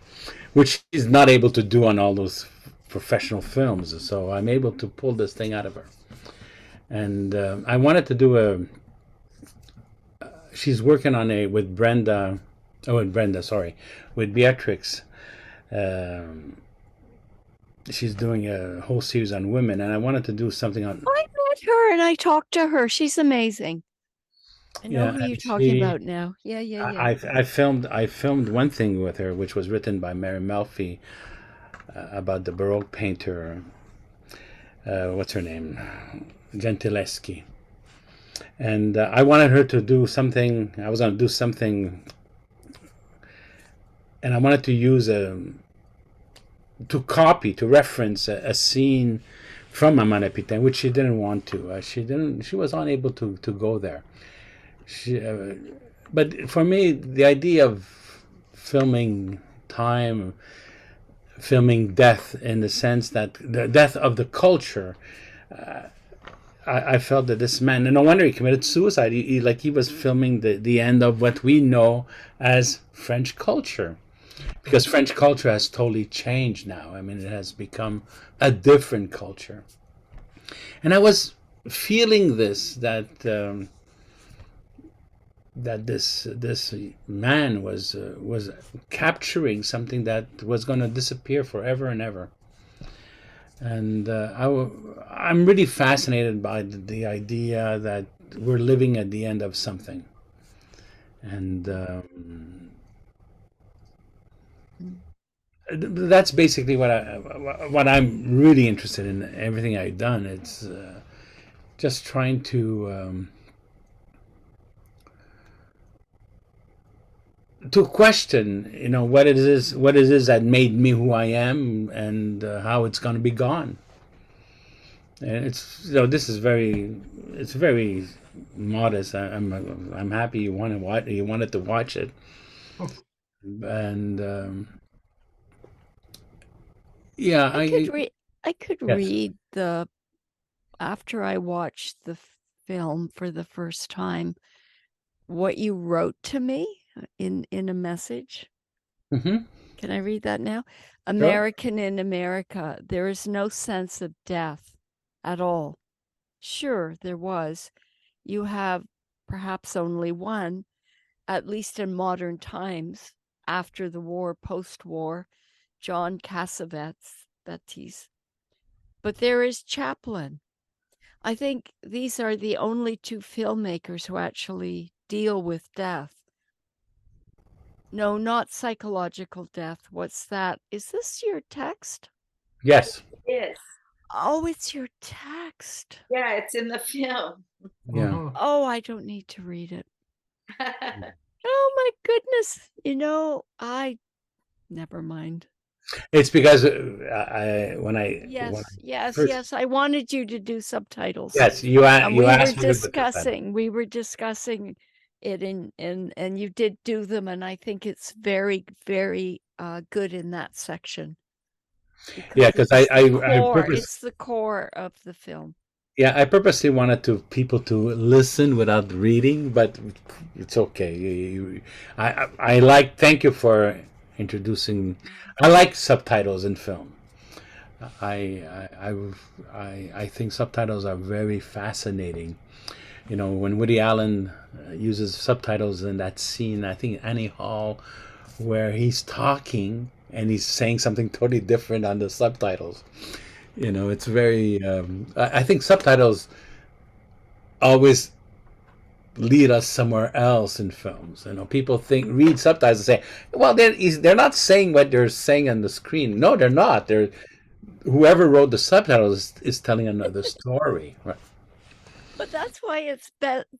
Speaker 6: which she's not able to do on all those professional films. So I'm able to pull this thing out of her. And I wanted to do she's working on with Beatrix. She's doing a whole series on women, and I wanted to do something on.
Speaker 1: I met her and I talked to her. She's amazing. I know who you're talking about now. Yeah.
Speaker 6: I filmed one thing with her, which was written by Mary Melfi, about the Baroque painter. What's her name? Gentileschi. And I wanted her to do something. I was going to do something, and I wanted to use to reference a scene from Maman la Putain, which she didn't want to. She was unable to go there. But for me, the idea of filming time, filming death, in the sense that the death of the culture, I felt that this man, and no wonder he committed suicide. He was filming the end of what we know as French culture, because French culture has totally changed now. I mean, it has become a different culture, and I was feeling that this man was capturing something that was going to disappear forever and ever. And I'm really fascinated by the idea that we're living at the end of something. And that's basically what I'm really interested in. Everything I've done, it's just trying to question, what it is that made me who I am, and how it's going to be gone. And it's this is it's very modest. I'm happy you wanted to watch it, and yeah,
Speaker 1: I could
Speaker 6: yes.
Speaker 1: read after I watched the film for the first time, what you wrote to me in a message.
Speaker 6: Mm-hmm.
Speaker 1: Can I read that now? American in America, there is no sense of death at all. Sure, there was. You have perhaps only one, at least in modern times, after the war, post-war, John Cassavetes. But there is Chaplin. I think these are the only two filmmakers who actually deal with death. No, not psychological death. What's that? Is this your text?
Speaker 6: Yes.
Speaker 5: It is.
Speaker 1: Oh, it's your text.
Speaker 5: Yeah, it's in the film.
Speaker 6: Yeah.
Speaker 1: Oh, I don't need to read it. Oh my goodness. Never mind.
Speaker 6: It's because
Speaker 1: Yes. I wanted you to do subtitles.
Speaker 6: Yes, you asked
Speaker 1: we were discussing it and you did do them, and I think it's very, very good in that section.
Speaker 6: Yeah,
Speaker 1: because
Speaker 6: because
Speaker 1: it's the core of the film.
Speaker 6: yeah, I purposely wanted to people to listen without reading, but it's okay. I like. Thank you for introducing. I like subtitles in film. I I think subtitles are very fascinating. You know, when Woody Allen uses subtitles in that scene, I think Annie Hall, where he's talking and he's saying something totally different on the subtitles. You know, it's very. I think subtitles always lead us somewhere else in films. You know, people read subtitles and say, "Well, they're not saying what they're saying on the screen." No, they're not. They're whoever wrote the subtitles is telling another story. Right?
Speaker 1: But that's why it's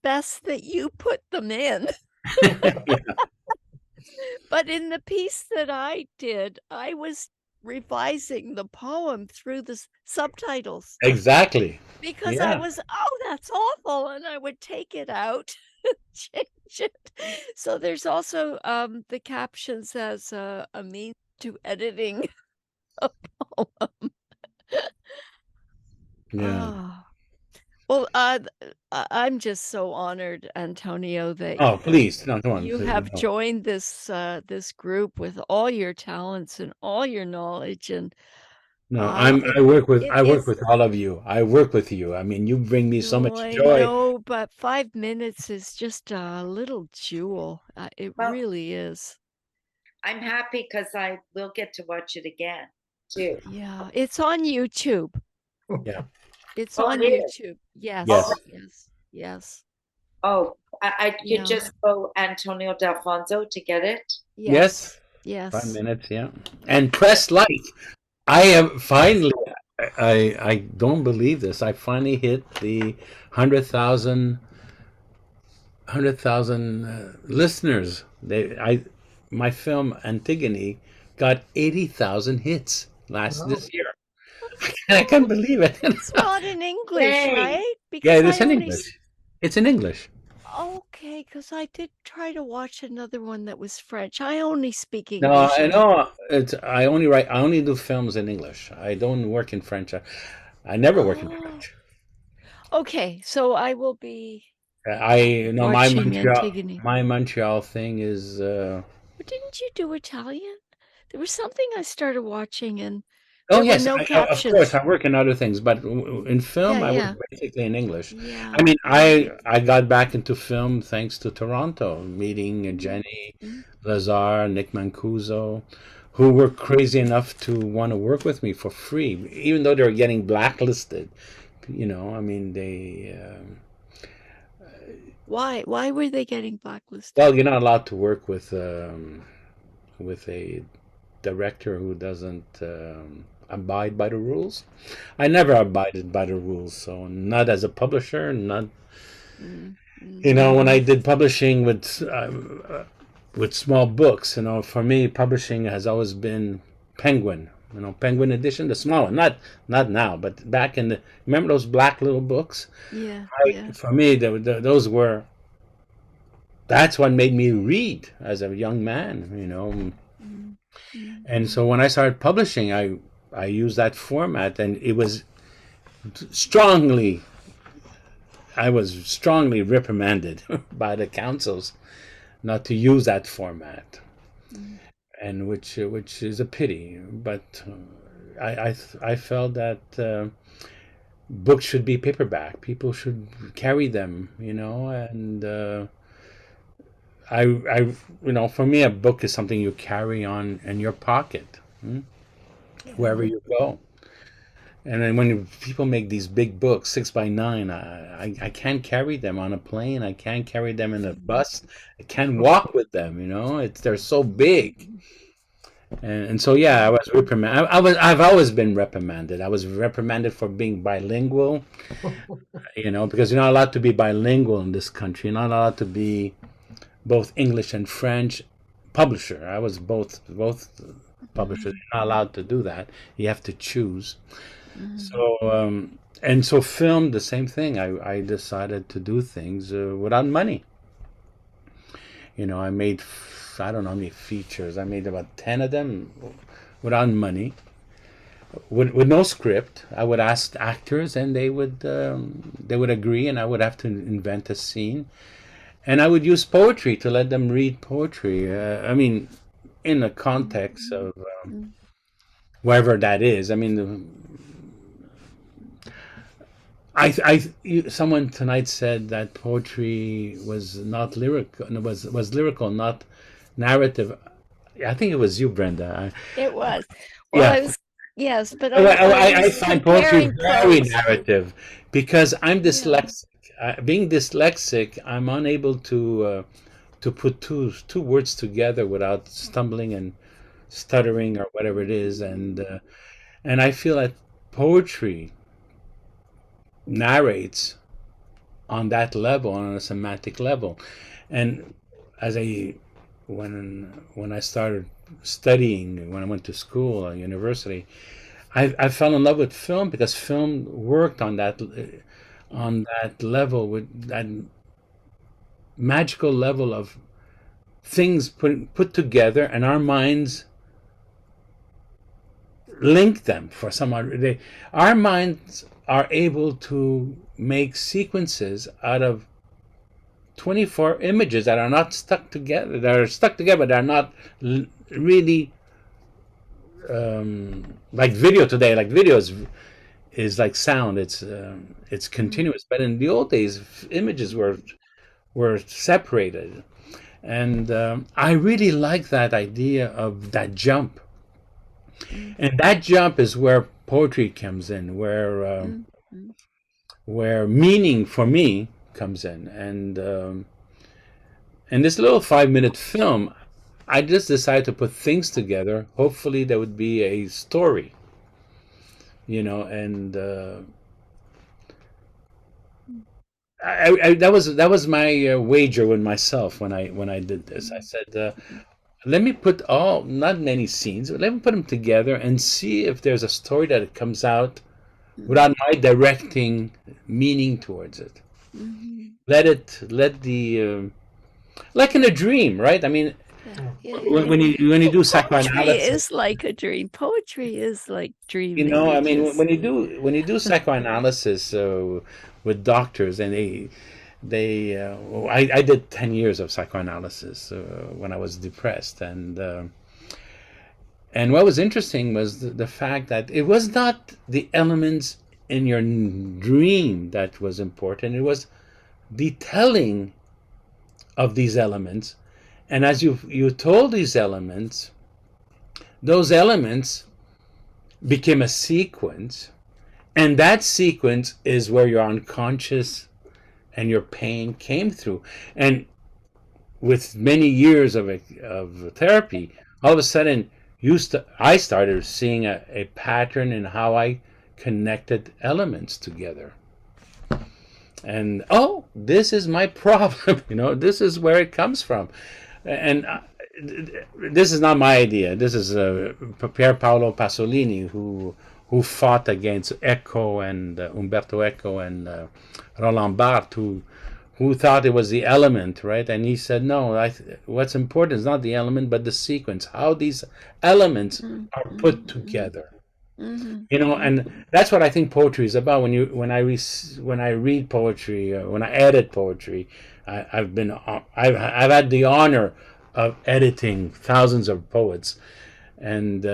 Speaker 1: best that you put them in.
Speaker 6: Yeah,
Speaker 1: But in the piece that I did, I was revising the poem through the subtitles
Speaker 6: exactly.
Speaker 1: because I
Speaker 6: Yeah.
Speaker 1: was, oh, that's awful, and I would take it out, change it. So there's also the captions as a means to editing a poem.
Speaker 6: Yeah.
Speaker 1: Oh. Well, I'm just so honored, Antonio, that
Speaker 6: Oh, please. No, come on.
Speaker 1: you
Speaker 6: Please,
Speaker 1: have
Speaker 6: no.
Speaker 1: joined this group with all your talents and all your knowledge, and
Speaker 6: No,
Speaker 1: it it
Speaker 6: I work
Speaker 1: is.
Speaker 6: with all of you. I work with you. I mean, you bring me so
Speaker 1: Oh,
Speaker 6: much
Speaker 1: I
Speaker 6: joy.
Speaker 1: know, but 5 minutes is just a little jewel. It
Speaker 5: Well,
Speaker 1: really is.
Speaker 5: I'm happy because I will get to watch it again too.
Speaker 1: Yeah, it's on YouTube.
Speaker 6: Yeah.
Speaker 1: It's
Speaker 5: Oh,
Speaker 1: on
Speaker 5: it is.
Speaker 1: YouTube. Yes,
Speaker 6: Yes.
Speaker 1: yes, yes.
Speaker 5: Oh, I could
Speaker 1: Yeah.
Speaker 5: just go Antonio D'Alfonso to get it.
Speaker 6: Yes.
Speaker 1: Yes.
Speaker 6: 5 minutes. Yeah. And press like. I have finally. I don't believe this. I finally hit the 100,000 listeners. My film Antigone got 80,000 hits this year. I can't believe it.
Speaker 1: It's not in English,
Speaker 5: Yay.
Speaker 1: right?
Speaker 6: Yeah,
Speaker 1: Because
Speaker 6: it is
Speaker 1: I
Speaker 6: in
Speaker 1: only
Speaker 6: English. It's in English.
Speaker 1: Okay, because I did try to watch another one that was French. I only speak
Speaker 6: No,
Speaker 1: English.
Speaker 6: I know. I only write. I only do films in English. I don't work in French. I never work in
Speaker 1: Oh,
Speaker 6: French.
Speaker 1: okay. So I will be
Speaker 6: I know
Speaker 1: watching Antigone.
Speaker 6: my Montreal thing is.
Speaker 1: But didn't you do Italian? There was something I started watching and
Speaker 6: Oh
Speaker 1: there were
Speaker 6: yes,
Speaker 1: no
Speaker 6: of
Speaker 1: captions.
Speaker 6: course. I work in other things, but in film,
Speaker 1: Yeah,
Speaker 6: I
Speaker 1: yeah.
Speaker 6: work basically in English.
Speaker 1: Yeah.
Speaker 6: I mean, I got back into film thanks to Toronto, meeting Jenny
Speaker 1: Mhm.
Speaker 6: Lazar, Nick Mancuso, who were crazy enough to want to work with me for free, even though they were getting blacklisted. You know, I mean, they.
Speaker 1: Why were they getting blacklisted?
Speaker 6: Well, you're not allowed to work with a director who doesn't abide by the rules. I never abided by the rules, so not as a publisher, not
Speaker 1: Mm, mm.
Speaker 6: you know when I did publishing with small books. You know, for me, publishing has always been Penguin. You know, Penguin edition, the small one, not now, but back in the remember those black little books.
Speaker 1: Yeah, yeah.
Speaker 6: For me, those were that's what made me read as a young man. You know,
Speaker 1: Mm, mm.
Speaker 6: and so when I started publishing, I used that format, and it was strongly I was strongly reprimanded by the councils not to use that format,
Speaker 1: Mm.
Speaker 6: and which is a pity. But I felt that books should be paperback. People should carry them, you know, and I you know for me a book is something you carry on in your pocket wherever you go. And then when people make these big books, 6 by 9, I can't carry them on a plane. I can't carry them in a bus. I can't walk with them. You know, they're so big. And so yeah, I was reprimanded. I've always been reprimanded. I was reprimanded for being bilingual. You know, because you're not allowed to be bilingual in this country. You're not allowed to be both English and French publisher. I was both publishers. You're not allowed to do that. You have to choose. So and so film the same thing. I decided to do things without money. You know, I don't know how many features. I made about 10 of them without money. with no script. I would ask actors, and they would agree, and I would have to invent a scene, and I would use poetry to let them read poetry. I mean, in the context of wherever that is. I mean, someone tonight said that poetry was not lyrical, was lyrical, not narrative. I think it was you, Brenda.
Speaker 1: It was. Well,
Speaker 6: Yeah.
Speaker 1: I was, yes, but
Speaker 6: I
Speaker 1: was
Speaker 6: find poetry
Speaker 1: comparing
Speaker 6: very
Speaker 1: prose.
Speaker 6: narrative because I'm
Speaker 1: Yeah.
Speaker 6: dyslexic. Being dyslexic, I'm unable to put two words together without stumbling and stuttering or whatever it is, and I feel that poetry narrates on that level, on a semantic level, and as I when I started studying, when I went to school or university, I fell in love with film because film worked on that level, with that magical level of things put together, and our minds link them for some odd. Our minds are able to make sequences out of 24 images that are not stuck together. That are stuck together, but they're not really like video today. Like video is like sound. It's continuous. But in the old days, images were separated, and I really like that idea of that jump. And that jump is where poetry comes in, where meaning for me comes in, and in this little 5-minute film, I just decided to put things together. Hopefully, there would be a story, and that was my wager with myself when I did this. I said, let me put not many scenes, but let me put them together and see if there's a story that comes out without my directing meaning towards it. Let the like in a dream, right? I mean, when you do
Speaker 1: Poetry
Speaker 6: psychoanalysis,
Speaker 1: is like a dream. Poetry is like dreaming.
Speaker 6: I mean, when you do psychoanalysis with doctors, and I did 10 years of psychoanalysis when I was depressed, and what was interesting was the fact that it was not the elements in your dream that was important. It was the telling of these elements, and as you told these elements, those elements became a sequence, and that sequence is where your unconscious and your pain came through. And with many years of therapy, all of a sudden I started seeing a pattern in how I connected elements together. And this is my problem. This is where it comes from. And this is not my idea. This is Pier Paolo Pasolini, who fought against Eco and Umberto Eco and Roland Barthes, who thought it was the element, right? And he said, no, what's important is not the element, but the sequence, how these elements are put together. And that's what I think poetry is about. When I read poetry, when I edit poetry, I've had the honor of editing thousands of poets, and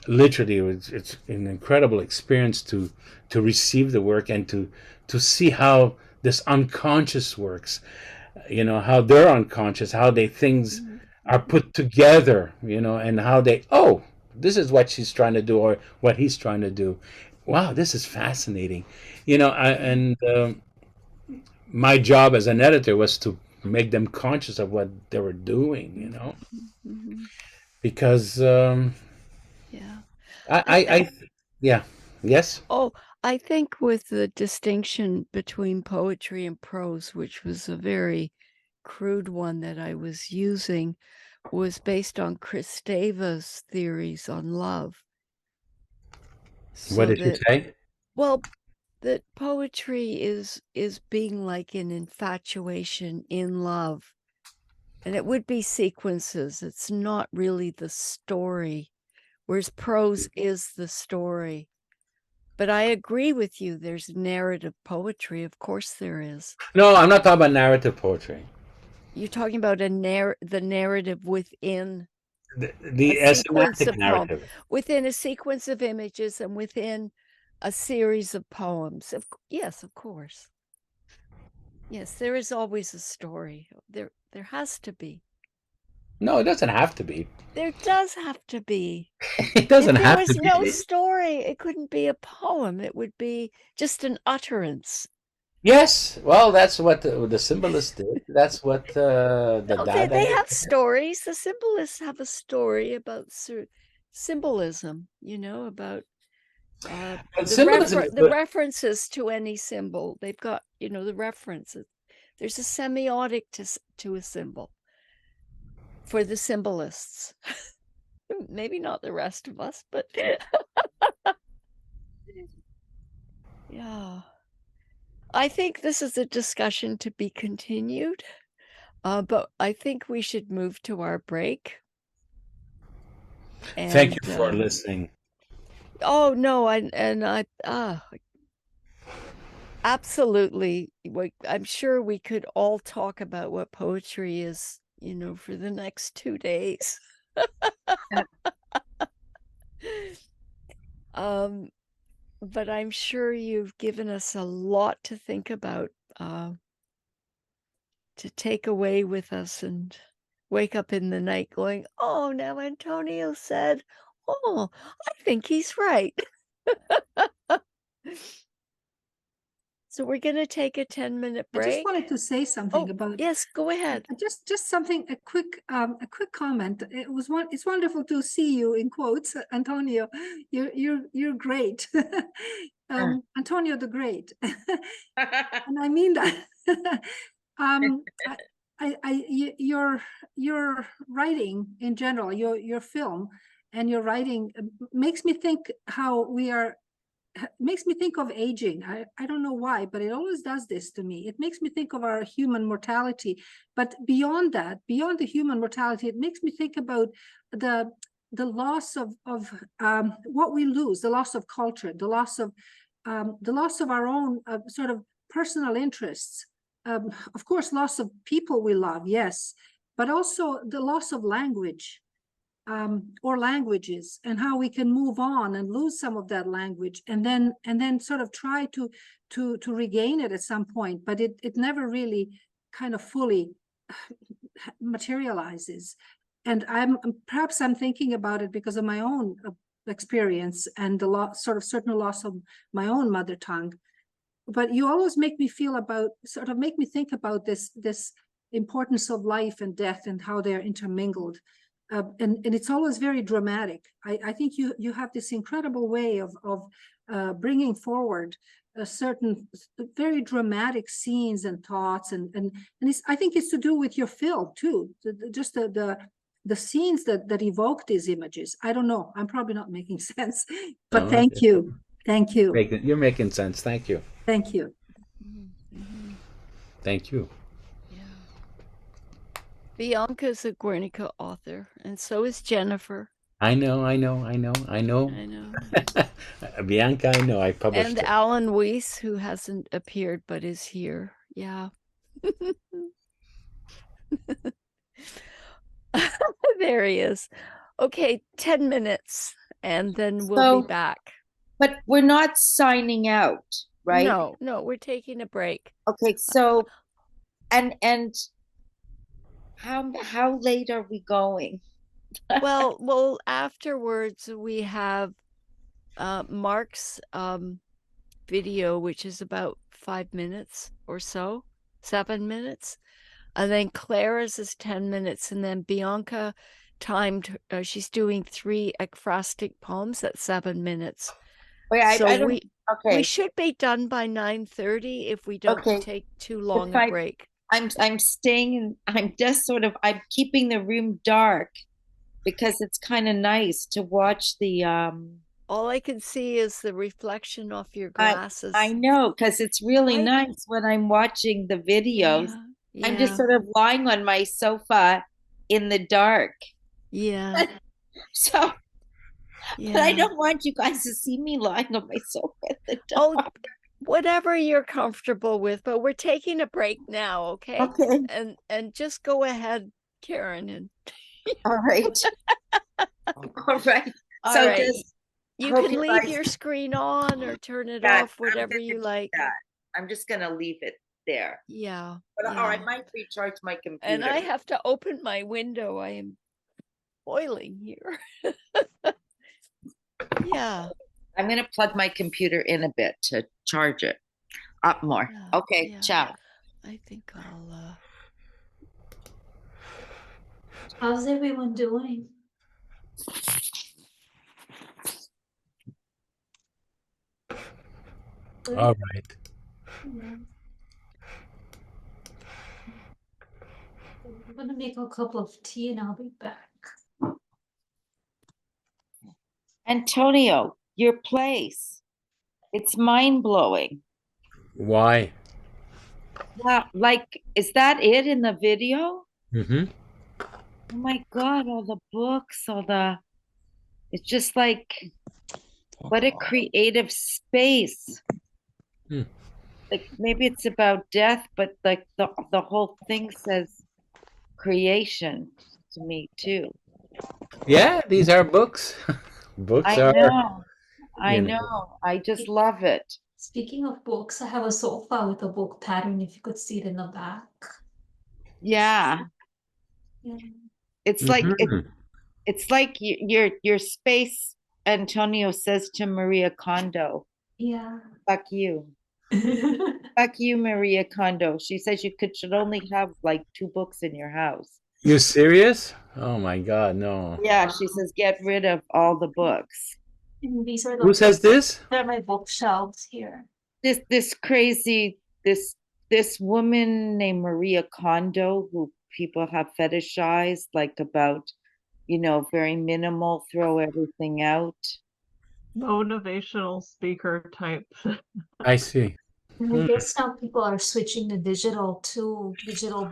Speaker 6: literally it's an incredible experience to receive the work and to see how this unconscious works, how they're unconscious, how things are put together, and how this is what she's trying to do or what he's trying to do. Wow, this is fascinating. My job as an editor was to make them conscious of what they were doing, because
Speaker 1: Yeah.
Speaker 6: yeah, yes.
Speaker 1: Oh, I think with the distinction between poetry and prose, which was a very crude one that I was using, was based on Kristeva's theories on love.
Speaker 6: What did you say?
Speaker 1: Well, that poetry is being like an infatuation in love. And it would be sequences. It's not really the story whereas prose is the story. But I agree with you. There's narrative poetry. Of course there is.
Speaker 6: No, I'm not talking about narrative poetry.
Speaker 1: You're talking about the narrative within
Speaker 6: The
Speaker 1: a sequence
Speaker 6: semantic
Speaker 1: of poems,
Speaker 6: narrative.
Speaker 1: within a sequence of images and within a series of poems. Yes, of course. Yes, there is always a story. There has to be.
Speaker 6: No, it doesn't have to be.
Speaker 1: There does have to be.
Speaker 6: It doesn't
Speaker 1: If there
Speaker 6: have
Speaker 1: was
Speaker 6: to
Speaker 1: no
Speaker 6: be.
Speaker 1: story, it couldn't be a poem. It would be just an utterance.
Speaker 6: Yes, well, that's what the symbolists did. That's what the
Speaker 1: No, they
Speaker 6: Dada.
Speaker 1: have stories. The symbolists have a story about symbolism, you know, about
Speaker 6: Symbolism is
Speaker 1: the references to any symbol. They've got, you know, the references. There's a semiotic to a symbol for the symbolists. Maybe not the rest of us, but yeah. I think this is a discussion to be continued, but I think we should move to our break.
Speaker 6: Thank you for listening.
Speaker 1: Oh no, absolutely. I'm sure we could all talk about what poetry is, you know, for the next 2 days. But I'm sure you've given us a lot to think about, to take away with us and wake up in the night going, oh, now Antonio said, oh, I think he's right. So we're going to take a 10-minute break.
Speaker 8: I just wanted to say something about.
Speaker 1: Yes, go ahead.
Speaker 8: Just something, a quick comment. It's wonderful to see you in quotes, Antonio. You're great, Antonio the Great, and I mean that. Your writing in general, your film and your writing makes me think how we are. Makes me think of aging. I don't know why, but it always does this to me. It makes me think of our human mortality. But beyond that, beyond the human mortality, it makes me think about the loss of what we lose, the loss of culture, the loss of our own sort of personal interests. Of course, loss of people we love, yes, but also the loss of language. Or languages, and how we can move on and lose some of that language, and then sort of try to regain it at some point, but it never really kind of fully materializes. And perhaps I'm thinking about it because of my own experience and the certain loss of my own mother tongue. But you always make me think about this importance of life and death and how they're intermingled. And it's always very dramatic. I think you have this incredible way of bringing forward a certain very dramatic scenes and thoughts, and I think it's to do with your film too. Just the scenes that evoke these images. I don't know. I'm probably not making sense, but
Speaker 6: No,
Speaker 8: thank you.
Speaker 6: You're making sense. Thank you.
Speaker 8: Thank you.
Speaker 6: Thank you.
Speaker 1: Bianca's a Guernica author, and so is Jennifer.
Speaker 6: I know. Bianca, I know. I published
Speaker 1: and
Speaker 6: it.
Speaker 1: Alan Weiss, who hasn't appeared but is here. Yeah. There he is. Okay, 10 minutes, and then we'll be back.
Speaker 5: But we're not signing out, right?
Speaker 1: No, we're taking a break.
Speaker 5: Okay, so and how late are we going?
Speaker 1: well, afterwards we have Marc's video, which is about 5 minutes or so, 7 minutes, and then Clara's is 10 minutes, and then Bianca timed. She's doing 3 ekphrastic poems at 7 minutes.
Speaker 5: Wait,
Speaker 1: we should be done by 9:30 if we don't take too long a break.
Speaker 5: I'm staying. I'm just I'm keeping the room dark because it's kind of nice to watch the.
Speaker 1: All I can see is the reflection off your glasses.
Speaker 5: I know, because it's really nice when I'm watching the videos. Yeah. I'm just sort of lying on my sofa in the dark.
Speaker 1: Yeah.
Speaker 5: So But I
Speaker 1: Yeah.
Speaker 5: don't want you guys to see me lying on my sofa in the
Speaker 1: Oh,
Speaker 5: dark.
Speaker 1: whatever you're comfortable with, but we're taking a break now, okay?
Speaker 5: Okay.
Speaker 1: And just go ahead, Karen, and
Speaker 5: All right. All right.
Speaker 1: all
Speaker 5: So
Speaker 1: right.
Speaker 5: just
Speaker 1: You
Speaker 5: hope
Speaker 1: can
Speaker 5: you
Speaker 1: leave
Speaker 5: guys
Speaker 1: your screen on or turn it
Speaker 5: that.
Speaker 1: off,
Speaker 5: I'm
Speaker 1: whatever
Speaker 5: gonna
Speaker 1: you
Speaker 5: do
Speaker 1: like.
Speaker 5: that. I'm just gonna leave it there.
Speaker 1: Yeah.
Speaker 5: But or I
Speaker 1: Yeah.
Speaker 5: might recharge my
Speaker 1: And
Speaker 5: computer.
Speaker 1: I have to open my window. I am boiling here. Yeah.
Speaker 5: I'm gonna plug my computer in a bit to charge it up more.
Speaker 1: Yeah.
Speaker 5: Okay,
Speaker 1: Yeah.
Speaker 5: ciao.
Speaker 1: I think I'll
Speaker 3: How's everyone doing? Good?
Speaker 6: All right.
Speaker 3: Yeah. I'm gonna make a cup of tea and I'll be back.
Speaker 5: Antonio, your place. It's mind-blowing.
Speaker 6: Why?
Speaker 5: Wow, like, is that it in the video?
Speaker 6: Mm-hmm.
Speaker 5: Oh my God, all the books, it's just like, what a creative space.
Speaker 6: Hmm.
Speaker 5: Like maybe it's about death, but like the whole thing says creation to me too.
Speaker 6: Yeah, these are books. Books
Speaker 5: I
Speaker 6: are,
Speaker 5: know, I
Speaker 6: you know.
Speaker 5: know. I just love it.
Speaker 3: Speaking of books, I have a sofa with a book pattern, if you could see it in the back.
Speaker 5: Yeah,
Speaker 3: Yeah.
Speaker 5: it's like
Speaker 6: Mhm.
Speaker 5: it's like your space. Antonio says to Maria Kondo,
Speaker 3: Yeah.
Speaker 5: "Fuck you, fuck you, Maria Kondo." She says you should only have like 2 books in your house.
Speaker 6: You serious? Oh my God, no.
Speaker 5: Yeah, she says get rid of all the books.
Speaker 3: And these are
Speaker 6: Who says this?
Speaker 3: they're my bookshelves here.
Speaker 5: This crazy this woman named Maria Kondo, who people have fetishized, like about, very minimal, throw everything out.
Speaker 4: Motivational speaker type.
Speaker 6: I see.
Speaker 3: And I guess now people are switching to digital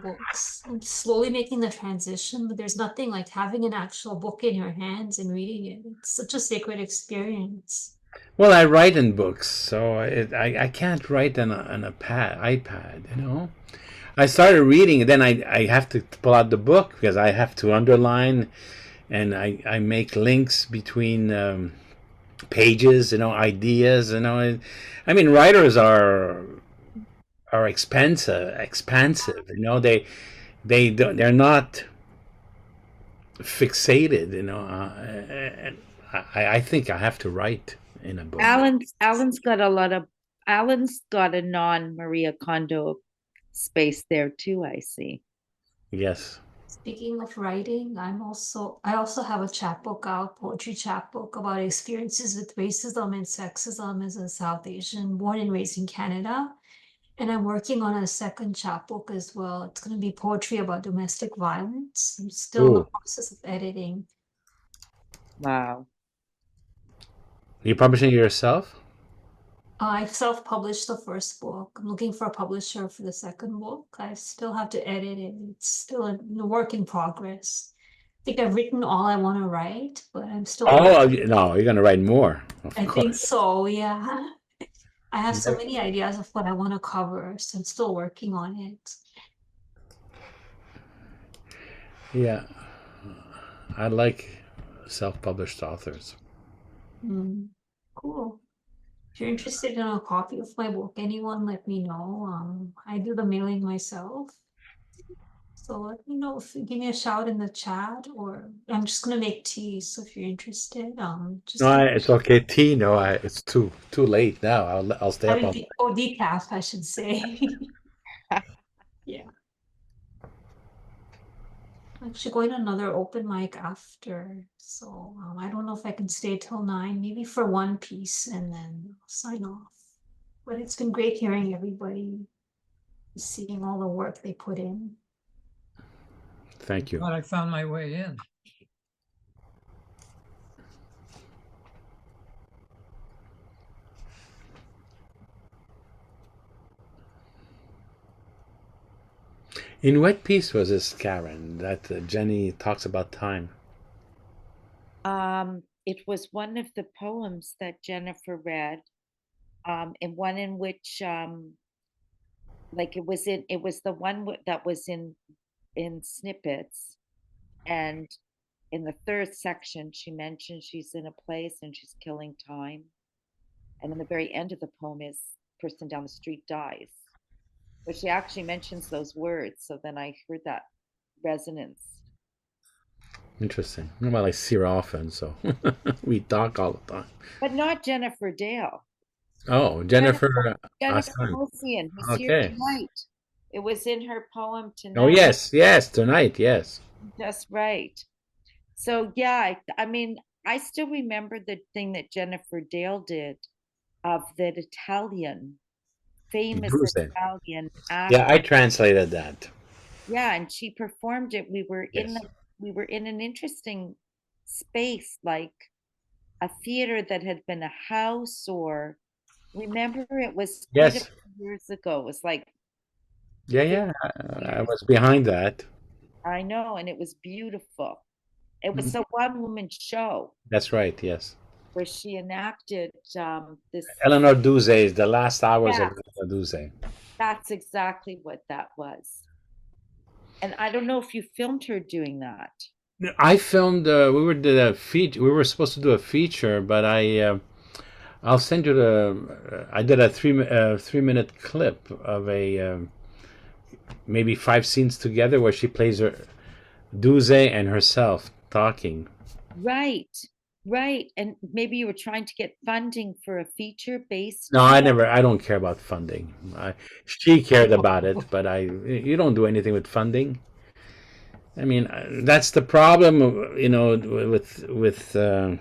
Speaker 3: books. I'm slowly making the transition, but there's nothing like having an actual book in your hands and reading it. It's such a sacred experience.
Speaker 6: Well, I write in books, so I can't write on a iPad, you know. I started reading, and then I have to pull out the book because I have to underline, and I make links between pages, you know, ideas, you know. I mean, writers are expansive, you know. They're not fixated, you know. And I think I have to write in a book.
Speaker 5: Alan's got a non Maria Kondo space there too, I see.
Speaker 6: Yes.
Speaker 3: Speaking of writing, I also have a chapbook out, poetry chapbook about experiences with racism and sexism as a South Asian born and raised in Canada. And I'm working on a second chapbook as well. It's going to be poetry about domestic violence. I'm still in the
Speaker 6: Ooh.
Speaker 3: process of editing.
Speaker 5: Wow.
Speaker 6: Are you publishing it yourself?
Speaker 3: I've self-published the first book. I'm looking for a publisher for the second book. I still have to edit it. It's still a work in progress. I think I've written all I want to write, but I'm still
Speaker 6: Oh no, you're gonna write more. Of
Speaker 3: I think
Speaker 6: course.
Speaker 3: so, yeah. I have so many ideas of what I want to cover, so I'm still working on it.
Speaker 6: Yeah, I like self-published authors.
Speaker 3: Cool. If you're interested in a copy of my book, anyone let me know. I do the mailing myself. So let me know if you give me a shout in the chat, or I'm just gonna make tea. So if you're interested, just
Speaker 6: No, it's okay. Tea, no, it's too late now. I'll stay up all night.
Speaker 3: decaf, I should say. Yeah. I'm actually going to another open mic after, so I don't know if I can stay till 9, maybe for one piece and then sign off. But it's been great hearing everybody, seeing all the work they put in.
Speaker 6: Thank you.
Speaker 9: Thought I found my way in.
Speaker 6: In what piece was this, Karen, that Jenny talks about time?
Speaker 5: it was one of the poems that Jennifer read, and one in which, like it was the one that was in snippets, and in the third section, she mentions she's in a place and she's killing time, and then the very end of the poem is person down the street dies. But she actually mentions those words, so then I heard that resonance.
Speaker 6: Interesting. Well, I see her often, so we talk all the time.
Speaker 5: But not Jennifer Dale.
Speaker 6: Oh, Jennifer
Speaker 5: Jennifer
Speaker 6: Hosein.
Speaker 5: Hosein, who's here
Speaker 6: Okay.
Speaker 5: tonight. It was in her poem tonight.
Speaker 6: Oh, yes, yes, tonight, yes.
Speaker 5: That's right. So yeah, I mean, I still remember the thing that Jennifer Dale did of that Italian, famous
Speaker 6: Bruce.
Speaker 5: Italian
Speaker 6: Yeah,
Speaker 5: actor.
Speaker 6: I translated that.
Speaker 5: Yeah, and she performed it. We were in
Speaker 6: Yes.
Speaker 5: we were in an interesting space, like a theater that had been a house, or remember it was quite a
Speaker 6: Yes.
Speaker 5: few years ago. It was like
Speaker 6: Yeah, yeah. I was behind that.
Speaker 5: I know, and it was beautiful. It was a one-woman show
Speaker 6: That's right, yes.
Speaker 5: where she enacted this.
Speaker 6: Eleanor Duse, the last hours
Speaker 5: Yeah.
Speaker 6: of Eleanor Duse.
Speaker 5: That's exactly what that was. And I don't know if you filmed her doing that.
Speaker 6: I filmed. We were supposed to do a feature, but I'll send you the. I did a 3-minute clip of a maybe 5 scenes together where she plays her Duze and herself talking.
Speaker 5: Right, right. And maybe you were trying to get funding for a feature based.
Speaker 6: No, I don't care about funding. She cared about it, but you don't do anything with funding. I mean, that's the problem, with I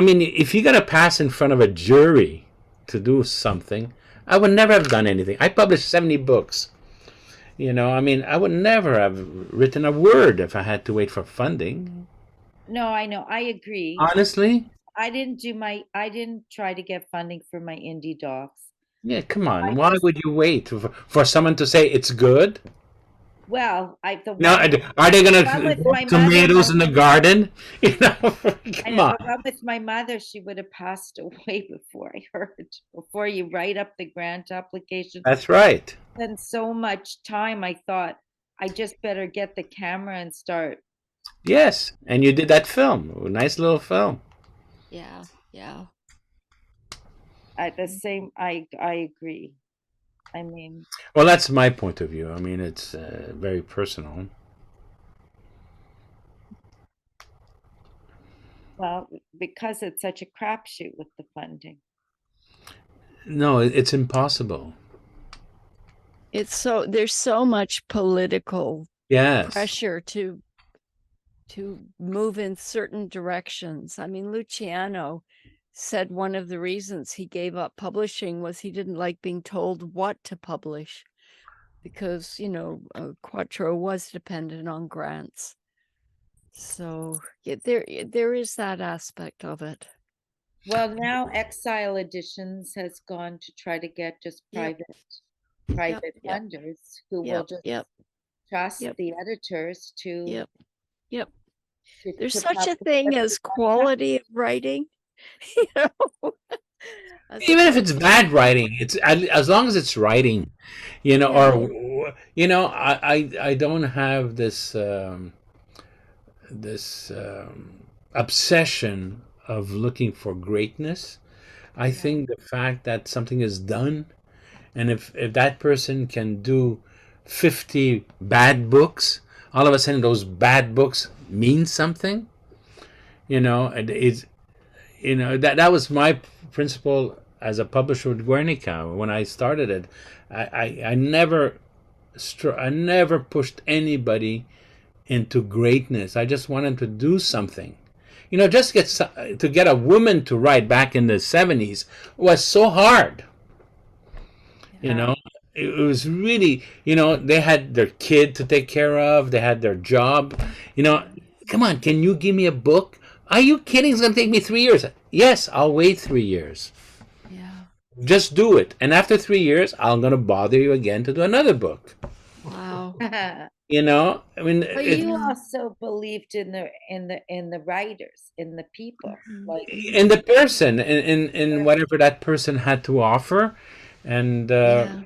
Speaker 6: mean, if you got to pass in front of a jury to do something, I would never have done anything. I published 70 books. I mean, I would never have written a word if I had to wait for funding.
Speaker 5: No, I know. I agree.
Speaker 6: Honestly?
Speaker 5: I didn't try to get funding for my indie docs.
Speaker 6: Yeah, come on. Why would you wait for someone to say it's good?
Speaker 5: Well,
Speaker 6: Now, are they going
Speaker 5: one
Speaker 6: to
Speaker 5: with
Speaker 6: grow
Speaker 5: my
Speaker 6: tomatoes in the garden? Come on.
Speaker 5: the one with my mother, she would have passed away before I heard. Before you write up the grant application.
Speaker 6: That's right.
Speaker 5: Spent so much time. I thought I just better get the camera and start.
Speaker 6: Yes, and you did that film. A nice little film.
Speaker 1: Yeah, yeah.
Speaker 5: At the same, I agree. I mean,
Speaker 6: well, that's my point of view. I mean, it's very personal.
Speaker 5: well, because it's such a crapshoot with the funding.
Speaker 6: No, it's impossible.
Speaker 1: There's so much political pressure to move in certain directions. I mean, Luciano said one of the reasons he gave up publishing was he didn't like being told what to publish, because Quattro was dependent on grants. So there is that aspect of it.
Speaker 5: Well, now Exile Editions has gone to try to get just private funders who will just trust the editors to.
Speaker 1: Yep. There's such a thing as quality of writing.
Speaker 6: Even if it's bad writing, it's as long as it's writing, or I don't have this obsession of looking for greatness. I think the fact that something is done, and if that person can do 50 bad books, all of a sudden those bad books mean something. That was my principle as a publisher with Guernica when I started it. I never pushed anybody into greatness. I just wanted to do something. Just to get a woman to write back in the 70s was so hard. It was really, they had their kid to take care of. They had their job. Come on, can you give me a book? Are you kidding? It's going to take me 3 years. Yes, I'll wait 3 years.
Speaker 1: Yeah.
Speaker 6: Just do it. And after 3 years, I'm going to bother you again to do another book.
Speaker 1: Wow. Wow.
Speaker 6: You know, I mean,
Speaker 5: But
Speaker 6: it,
Speaker 5: you also believed in the writers, in the people, like
Speaker 6: in the person, in whatever that person had to offer, and
Speaker 1: Yeah.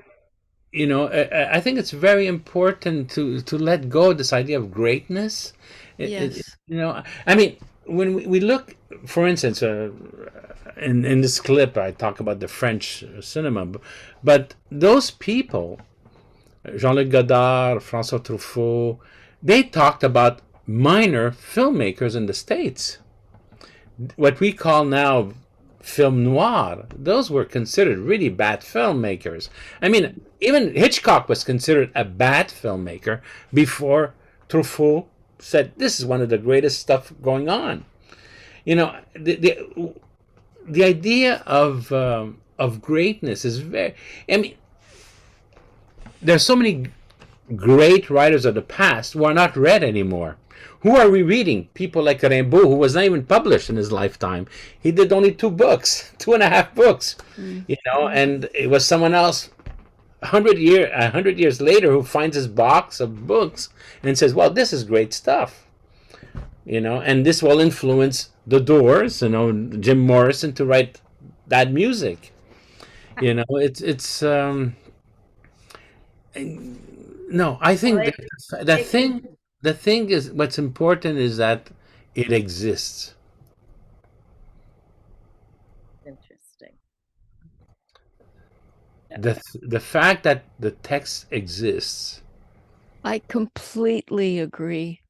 Speaker 6: you know, I think it's very important to let go of this idea of greatness.
Speaker 1: Yes.
Speaker 6: You know, I mean, when we look, for instance, in this clip, I talk about the French cinema, but those people, Jean-Luc Godard, François Truffaut, they talked about minor filmmakers in the States. What we call now film noir, those were considered really bad filmmakers. I mean, even Hitchcock was considered a bad filmmaker before Truffaut said, this is one of the greatest stuff going on. You know, the idea of greatness is very, I mean, there's so many great writers of the past who are not read anymore. Who are we reading? People like Rimbaud, who was not even published in his lifetime. He did only 2.5 books, you know, and it was someone else 100 years later who finds his box of books and says, well, this is great stuff, you know, and this will influence the Doors, you know, Jim Morrison to write that music. You know, it's no, I think
Speaker 5: Well,
Speaker 6: the thing is, what's important is that it exists.
Speaker 5: interesting.
Speaker 6: The fact that the text exists.
Speaker 1: I completely agree.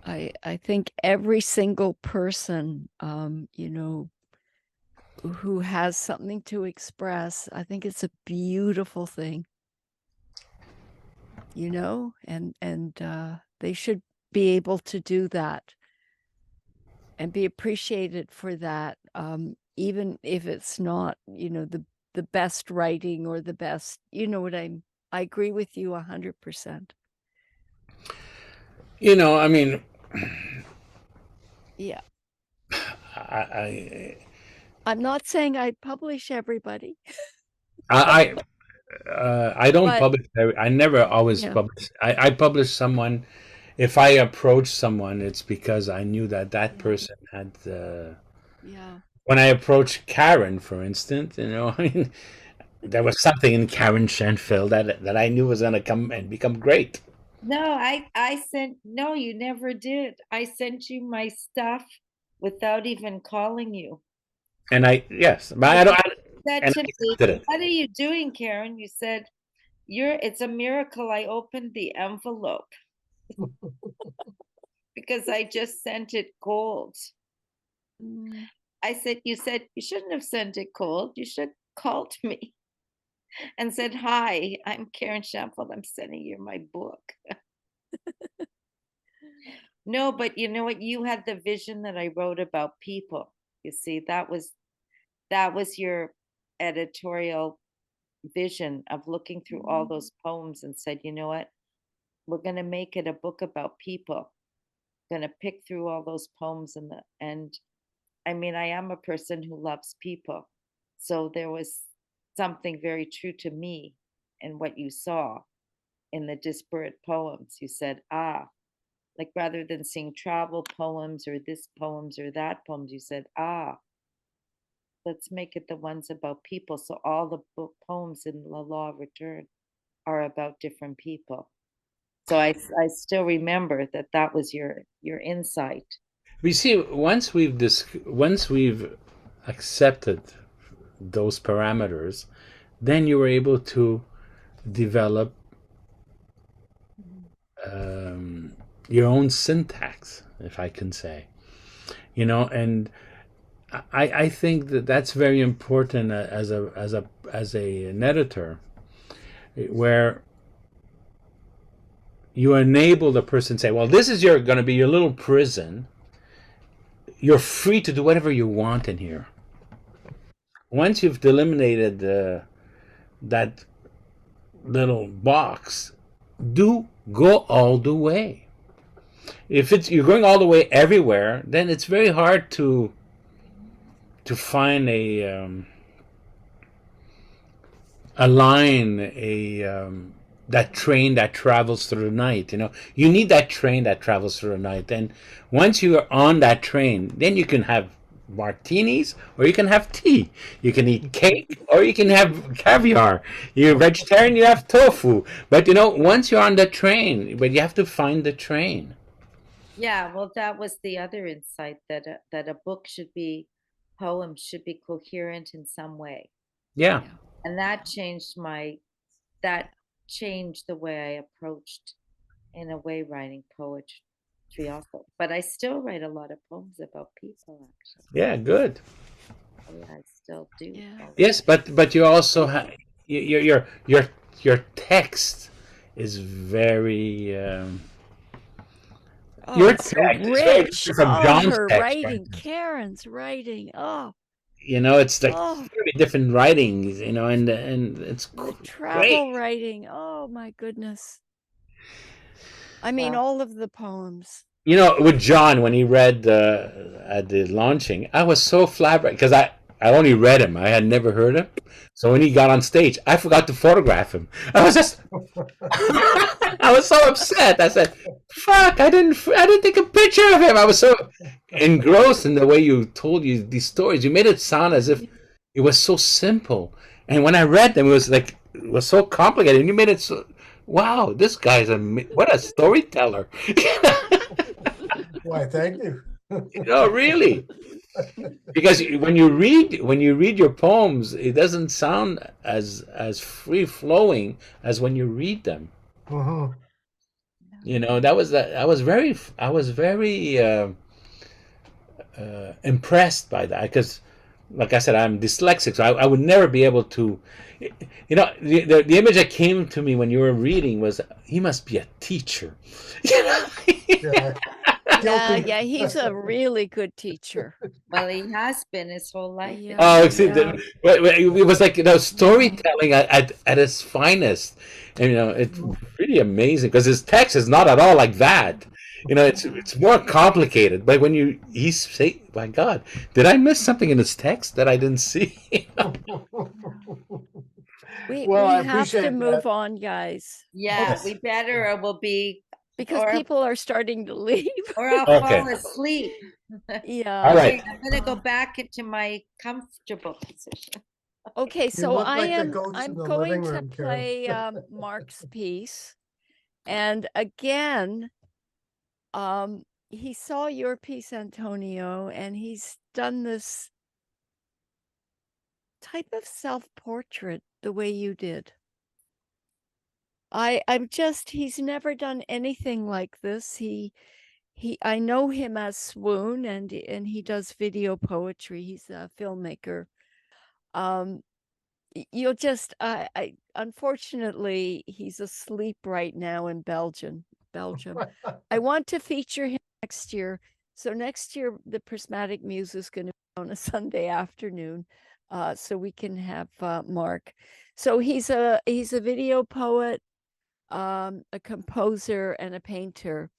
Speaker 1: I think every single person, you know, who has something to express, I think it's a beautiful thing. You know, and they should be able to do that and be appreciated for that, even if it's not, you know, the best writing or the best, you know what I agree with you 100%.
Speaker 6: You know, I mean,
Speaker 1: Yeah.
Speaker 6: I
Speaker 1: I'm not saying I publish everybody,
Speaker 6: I I don't
Speaker 1: but
Speaker 6: publish. I never always
Speaker 1: yeah,
Speaker 6: publish. I publish someone. If I approach someone, it's because I knew that that person had.
Speaker 1: yeah.
Speaker 6: When I approached Karen, for instance, you know, I mean, there was something in Karen Schenfeld that I knew was going to come and become great.
Speaker 5: No, I sent, no, you never did. I sent you my stuff without even calling you.
Speaker 6: And yes, but I don't.
Speaker 5: Said
Speaker 6: And
Speaker 5: to
Speaker 6: I
Speaker 5: me,
Speaker 6: accepted it.
Speaker 5: what are you doing, Karen? You said, it's a miracle I opened the envelope because I just sent it cold.
Speaker 1: Mm.
Speaker 5: I said, you shouldn't have sent it cold. You should have called me and said, hi, I'm Karen Schenfeld. I'm sending you my book. No, but you know what? You had the vision that I wrote about people. You see, that was your editorial vision of looking through all those poems and said, you know what? We're going to make it a book about people. Going to pick through all those poems and I mean, I am a person who loves people. So there was something very true to me in what you saw in the disparate poems. You said, like rather than seeing travel poems or this poems or that poems, you said, let's make it the ones about people. So all the poems in the Law of Return are about different people. So I still remember that was your insight.
Speaker 6: We see once we've accepted those parameters, then you were able to develop your own syntax, if I can say, you know. And I think that that's very important as an editor, where you enable the person to say, well, this is going to be your little prison. You're free to do whatever you want in here. Once you've eliminated that little box, go all the way. If you're going all the way everywhere, then it's very hard to find a line, that train that travels through the night. You need that train that travels through the night. And once you are on that train, then you can have martinis or you can have tea. You can eat cake or you can have caviar. You're vegetarian, you have tofu. But once you're on the train, but you have to find the train.
Speaker 5: Yeah, well, that was the other insight, that a book should be, poems should be coherent in some way.
Speaker 6: Yeah.
Speaker 5: And that changed the way I approached, in a way, writing poetry also. But I still write a lot of poems about people, actually.
Speaker 6: Yeah, good.
Speaker 5: Yeah, I still do.
Speaker 1: Yeah.
Speaker 6: Yes, but you also have your text is very your
Speaker 1: It's so
Speaker 6: text is very
Speaker 1: rich.
Speaker 6: different from John's
Speaker 1: Her
Speaker 6: text, for
Speaker 1: writing,
Speaker 6: instance.
Speaker 1: Karen's writing.
Speaker 6: It's like
Speaker 1: Oh.
Speaker 6: very different writings, and it's
Speaker 1: The
Speaker 6: great.
Speaker 1: travel writing. Oh my goodness. I mean,
Speaker 5: Wow.
Speaker 1: all of the poems.
Speaker 6: With John, when he read at the launching, I was so flabbergasted because I only read him. I had never heard him. So when he got on stage, I forgot to photograph him. I was just, I was so upset. I said, "Fuck! I didn't take a picture of him." I was so engrossed in the way you told these stories. You made it sound as if it was so simple, and when I read them, it was so complicated. And you made it so, wow, this guy's what a storyteller.
Speaker 7: Why, thank you.
Speaker 6: Really. Because when you read your poems, it doesn't sound as free flowing as when you read them.
Speaker 7: Uh-huh.
Speaker 6: I was very impressed by that, because, like I said, I'm dyslexic, so I would never be able to. The image that came to me when you were reading was, he must be a teacher.
Speaker 7: Yeah.
Speaker 1: Yeah, he's a really good teacher.
Speaker 5: Well, he has been his whole life.
Speaker 1: Yeah.
Speaker 6: Oh, see, it was like storytelling at its finest, and it's really amazing because his text is not at all like that. It's more complicated. But when he say, "My God, did I miss something in his text that I didn't see?"
Speaker 1: We
Speaker 7: I
Speaker 1: have to
Speaker 7: appreciate
Speaker 1: move
Speaker 7: that.
Speaker 1: on, guys.
Speaker 5: Yeah,
Speaker 6: Yes.
Speaker 5: we better, or we'll be,
Speaker 1: Because
Speaker 5: or-
Speaker 1: people are starting to leave.
Speaker 5: or I'll
Speaker 6: Okay.
Speaker 5: fall asleep.
Speaker 1: Yeah.
Speaker 6: All right.
Speaker 5: I'm gonna go back into my comfortable position.
Speaker 1: Okay, so
Speaker 7: look like the ghost
Speaker 1: I'm
Speaker 7: in the
Speaker 1: going
Speaker 7: living
Speaker 1: to
Speaker 7: room, Karen.
Speaker 1: play Marc's piece. And again, he saw your piece, Antonio, and he's done this type of self-portrait the way you did. He's never done anything like this. I know him as Swoon, and he does video poetry. He's a filmmaker. You'll just, unfortunately, he's asleep right now in Belgium. I want to feature him next year. So next year, the Prismatic Muse is going to be on a Sunday afternoon, so we can have Marc. So he's a video poet, a composer, and a painter.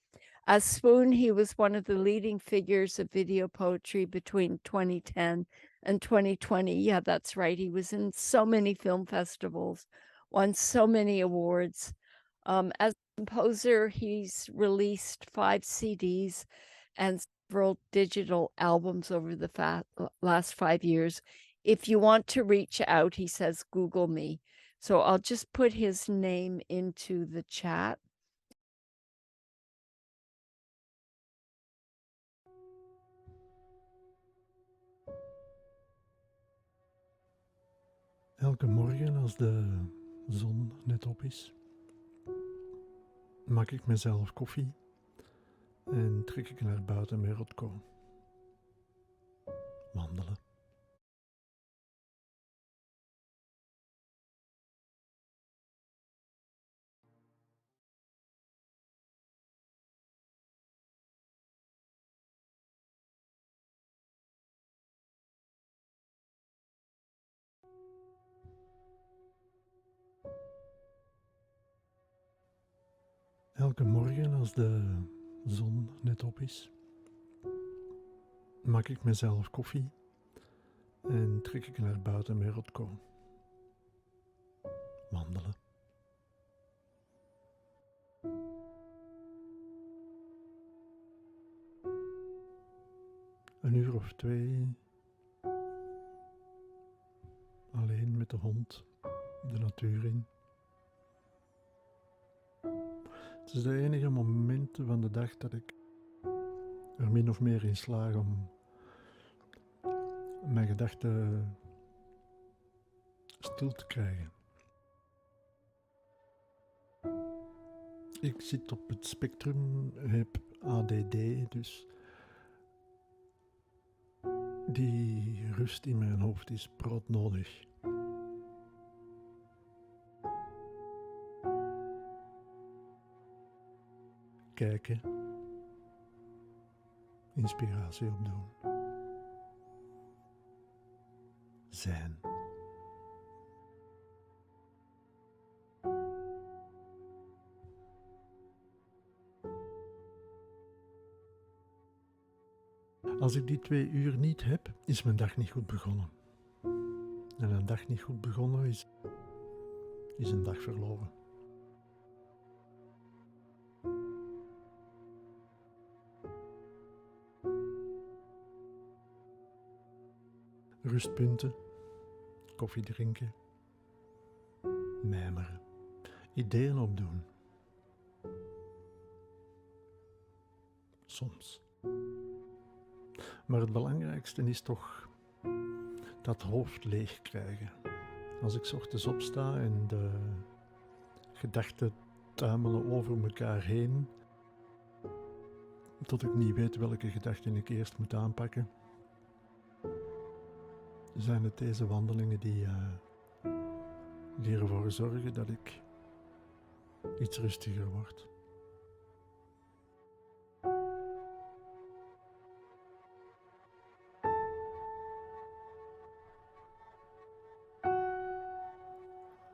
Speaker 1: As Swoon, he was one of the leading figures of video poetry between 2010 and 2020. Yeah, that's right. He was in so many film festivals, won so many awards. As a composer, he's released 5 CDs and several digital albums over the last 5 years. If you want to reach out, he says, Google me. So I'll just put his name into the chat.
Speaker 9: Elke morgen als de zon net op is, maak ik mezelf koffie en trek ik naar buiten met Rotko. Wandelen. Elke morgen als de zon net op is, maak ik mezelf koffie en trek ik naar buiten met Rotko. Wandelen. of 2. Alleen met de hond, de natuur in. Het is de enige momenten van de dag dat ik er min of meer in slaag om mijn gedachten stil te krijgen. Ik zit op het spectrum, heb ADD, dus die rust in mijn hoofd is broodnodig. Kijken, inspiratie opdoen, zijn. Als ik die 2 uur niet heb, is mijn dag niet goed begonnen. En een dag niet goed begonnen is een dag verloren. Rustpunten, koffie drinken, mijmeren, ideeën opdoen. Soms. Maar het belangrijkste is toch dat hoofd leeg krijgen. Als ik 's ochtends opsta en de gedachten tuimelen over elkaar heen, tot ik niet weet welke gedachten ik eerst moet aanpakken, zijn het deze wandelingen die ervoor zorgen dat ik iets rustiger word.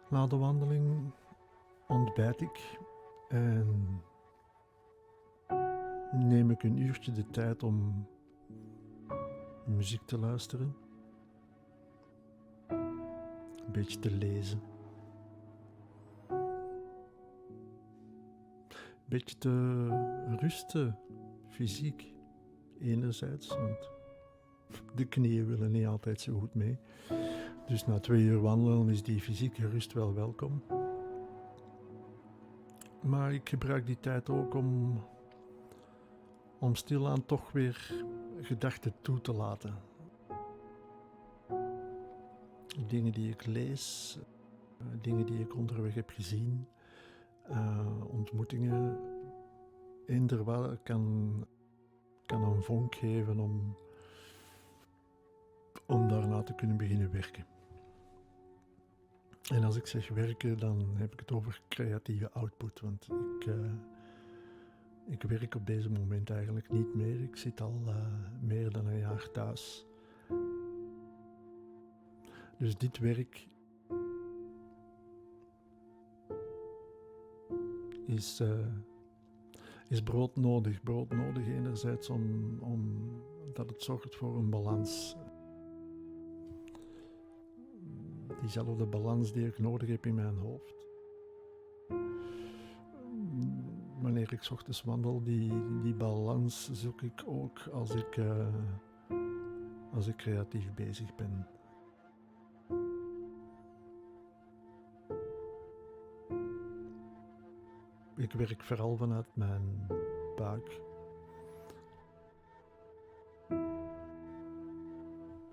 Speaker 9: Na de wandeling ontbijt ik en neem ik een uurtje de tijd om muziek te luisteren, een beetje te lezen, een beetje te rusten, fysiek enerzijds, want de knieën willen niet altijd zo goed mee. Dus na 2 uur wandelen is die fysieke rust wel welkom. Maar ik gebruik die tijd ook om stilaan toch weer gedachten toe te laten. Dingen die ik lees, dingen die ik onderweg heb gezien, ontmoetingen. Eender kan een vonk geven om daarna te kunnen beginnen werken. En als ik zeg werken, dan heb ik het over creatieve output, want ik werk op deze moment eigenlijk niet meer. Ik zit al meer dan een jaar thuis. Dus dit werk is broodnodig. Broodnodig enerzijds omdat het zorgt voor een balans. Diezelfde balans die ik nodig heb in mijn hoofd. Wanneer ik 's ochtends wandel, die balans zoek ik ook als ik creatief bezig ben. Ik werk vooral vanuit mijn buik.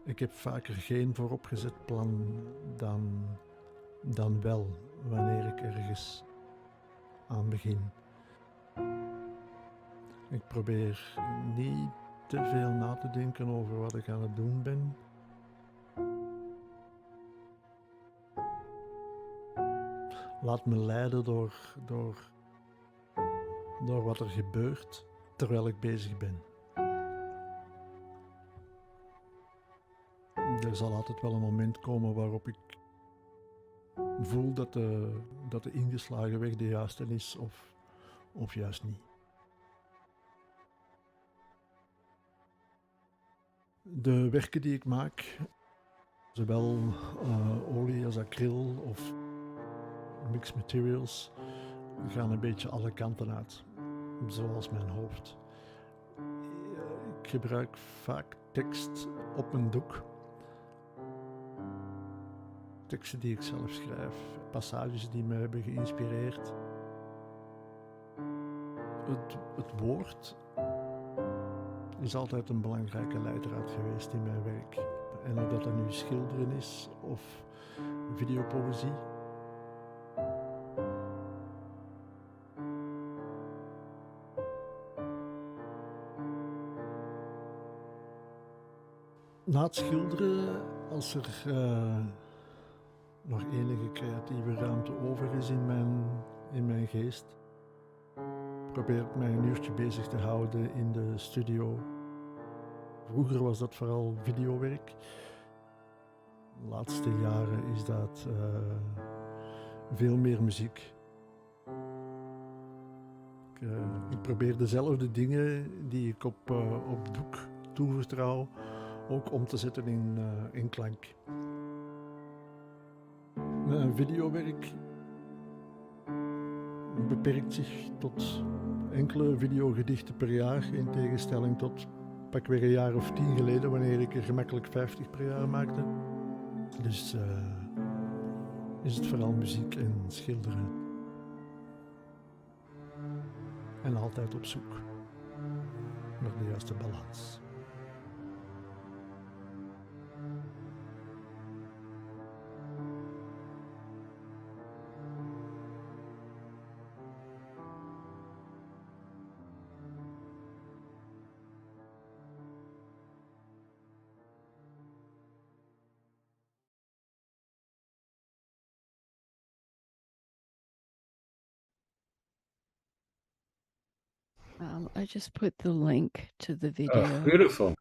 Speaker 9: Ik heb vaker geen vooropgezet plan dan wel wanneer ik ergens aan begin. Ik probeer niet te veel na te denken over wat ik aan het doen ben. Laat me leiden door wat er gebeurt terwijl ik bezig ben. Er zal altijd wel een moment komen waarop ik voel dat de ingeslagen weg de juiste is of juist niet. De werken die ik maak, zowel olie als acryl of mixed materials, gaan een beetje alle kanten uit, zoals mijn hoofd. Ik gebruik vaak tekst op een doek. Teksten die ik zelf schrijf, passages die me hebben geïnspireerd. Het woord is altijd een belangrijke leidraad geweest in mijn werk. En of dat nu schilderen is of videopoëzie. Na het schilderen, als er nog enige creatieve ruimte over is in mijn geest, probeer ik mij een uurtje bezig te houden in de studio. Vroeger was dat vooral videowerk. De laatste jaren is dat veel meer muziek. Ik probeer dezelfde dingen die ik op doek toevertrouw ook om te zetten in klank. Mijn videowerk beperkt zich tot enkele videogedichten per jaar, in tegenstelling tot pakweg een jaar of 10 geleden, wanneer ik er gemakkelijk 50 per jaar maakte. Dus is het vooral muziek en schilderen. En altijd op zoek naar de juiste balans.
Speaker 1: I just put the link to the video.
Speaker 6: Oh, beautiful.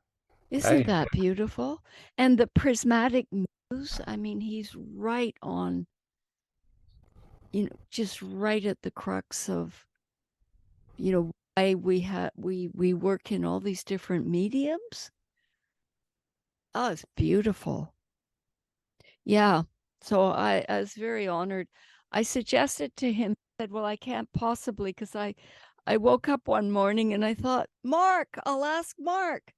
Speaker 1: Isn't that beautiful? And the Prismatic Muse, I mean, he's right on, just right at the crux of, why we work in all these different mediums. Oh, it's beautiful. Yeah. So I was very honored. I suggested to him, said, well, I can't possibly, because I woke up one morning and I thought, Marc, I'll ask Marc,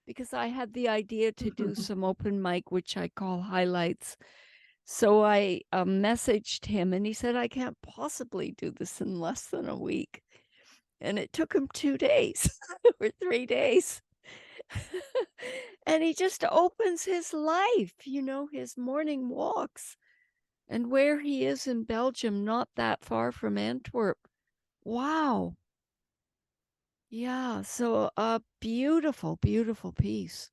Speaker 1: because I had the idea to do some open mic, which I call highlights. So I messaged him and he said, I can't possibly do this in less than a week. And it took him 2 days or 3 days. And he just opens his life, his morning walks and where he is in Belgium, not that far from Antwerp. Wow. Yeah, so a beautiful, beautiful piece.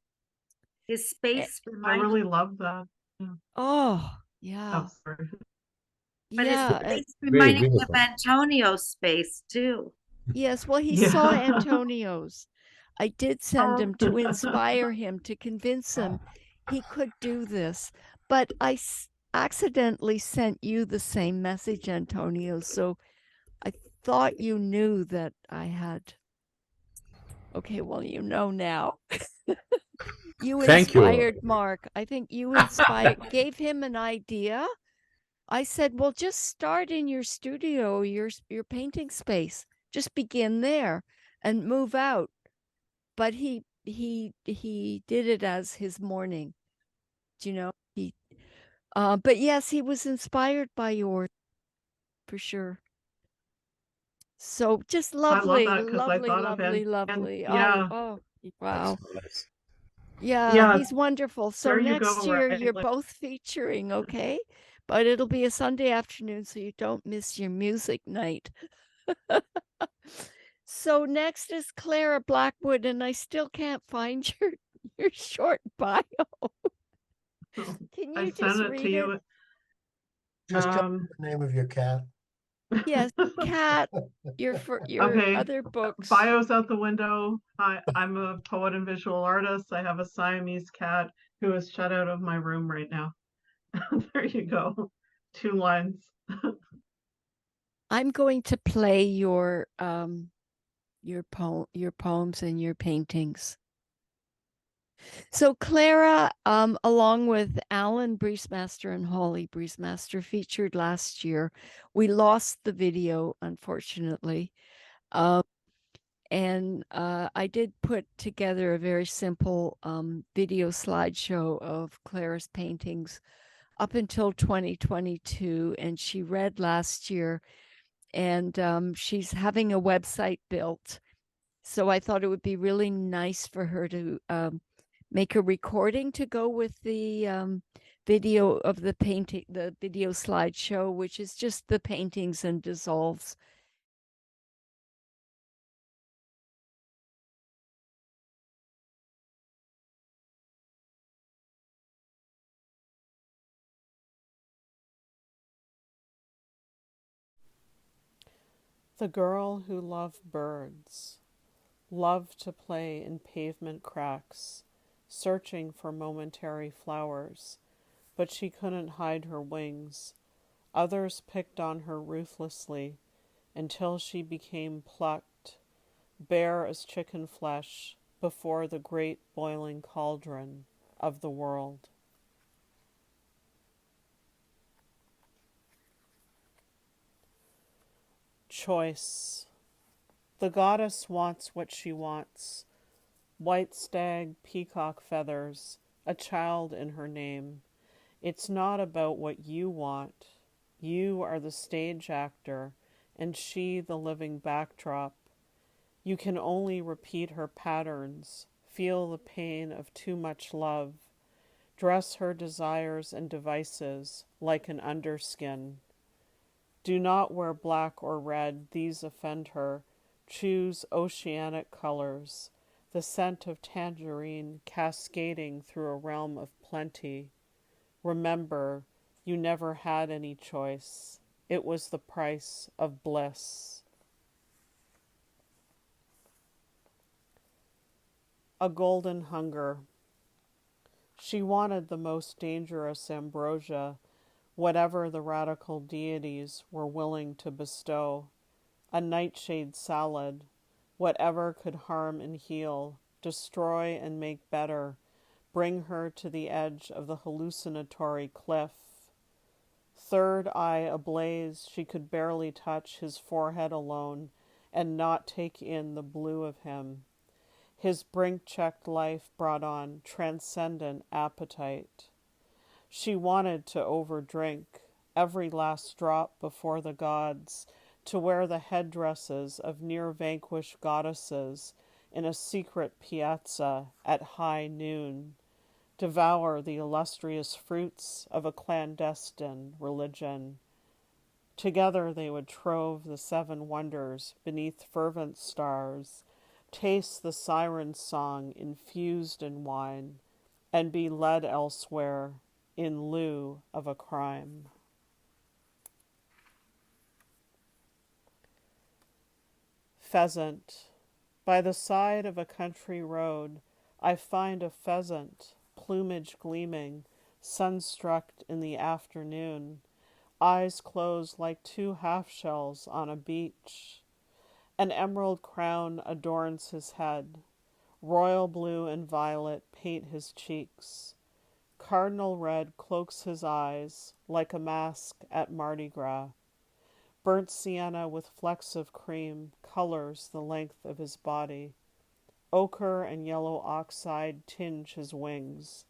Speaker 5: His space
Speaker 4: I
Speaker 5: reminds
Speaker 4: really love that. Yeah.
Speaker 1: Oh, yeah.
Speaker 4: Oh, sorry.
Speaker 5: But
Speaker 1: Yeah.
Speaker 5: his space reminded me of Antonio's space too.
Speaker 1: Yes, well, he
Speaker 4: Yeah.
Speaker 1: saw Antonio's. I did send him to inspire him, to convince him he could do this. But I accidentally sent you the same message, Antonio. So I thought you knew that I had. Okay, well, you know now. You inspired Marc. I think you gave him an idea. I said, well, just start in your studio, your painting space. Just begin there and move out. But he did it as his morning. But yes, he was inspired by yours for sure. So just lovely,
Speaker 4: I love that, 'cause I thought of him.
Speaker 1: lovely.
Speaker 4: Yeah.
Speaker 1: Oh, wow.
Speaker 6: Nice.
Speaker 1: Yeah, he's wonderful. So next year
Speaker 4: right?
Speaker 1: you're both featuring, okay? But it'll be a Sunday afternoon, so you don't miss your music night. So next is Clara Blackwood, and I still can't find your short bio. Can you
Speaker 4: I
Speaker 1: just
Speaker 4: sent it
Speaker 1: read
Speaker 4: to you.
Speaker 1: it?
Speaker 7: Just tell me the name of your cat.
Speaker 1: Yes, Cat, your
Speaker 4: Okay.
Speaker 1: other books.
Speaker 4: Bio's out the window. I'm a poet and visual artist. I have a Siamese cat who is shut out of my room right now. There you go. 2 lines.
Speaker 1: I'm going to play your poems and your paintings. So Clara, along with Alan Briesmaster and Holly Briesmaster, featured last year. We lost the video, unfortunately. And I did put together a very simple video slideshow of Clara's paintings up until 2022, and she read last year, and she's having a website built. So I thought it would be really nice for her to make a recording to go with the video of the painting, the video slideshow, which is just the paintings and dissolves.
Speaker 10: The girl who loved birds, loved to play in pavement cracks, searching for momentary flowers, but she couldn't hide her wings. Others picked on her ruthlessly until she became plucked, bare as chicken flesh, before the great boiling cauldron of the world. Choice. The goddess wants what she wants. White stag, peacock feathers, a child in her name. It's not about what you want. You are the stage actor, and she the living backdrop. You can only repeat her patterns, feel the pain of too much love, dress her desires and devices like an underskin. Do not wear black or red, these offend her. Choose oceanic colors, the scent of tangerine cascading through a realm of plenty. Remember, you never had any choice. It was the price of bliss. A golden hunger. She wanted the most dangerous ambrosia, whatever the radical deities were willing to bestow. A nightshade salad, whatever could harm and heal, destroy and make better, bring her to the edge of the hallucinatory cliff. Third eye ablaze, she could barely touch his forehead alone and not take in the blue of him. His brink-checked life brought on transcendent appetite. She wanted to overdrink, every last drop before the gods, to wear the headdresses of near-vanquished goddesses in a secret piazza at high noon, devour the illustrious fruits of a clandestine religion. Together they would trove the seven wonders beneath fervent stars, taste the siren's song infused in wine, and be led elsewhere in lieu of a crime. Pheasant. By the side of a country road, I find a pheasant, plumage gleaming, sun-struck in the afternoon, eyes closed like two half-shells on a beach. An emerald crown adorns his head. Royal blue and violet paint his cheeks. Cardinal red cloaks his eyes like a mask at Mardi Gras. Burnt sienna with flecks of cream colors the length of his body. Ochre and yellow oxide tinge his wings.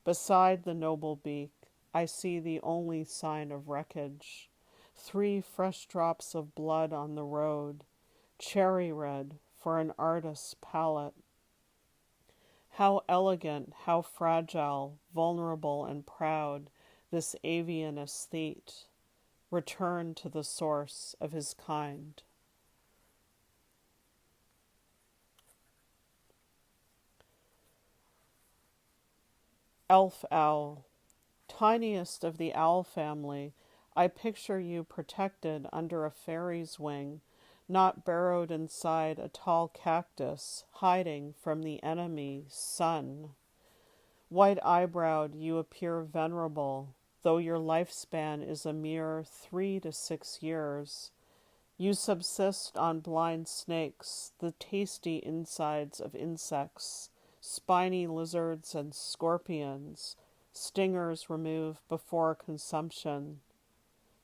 Speaker 10: Beside the noble beak, I see the only sign of wreckage. 3 fresh drops of blood on the road, cherry red for an artist's palette. How elegant, how fragile, vulnerable and proud, this avian aesthete, returned to the source of his kind. Elf owl. Tiniest of the owl family, I picture you protected under a fairy's wing, not burrowed inside a tall cactus, hiding from the enemy, sun. White-eyebrowed, you appear venerable, though your lifespan is a mere 3 to 6 years. You subsist on blind snakes, the tasty insides of insects, spiny lizards and scorpions, stingers removed before consumption.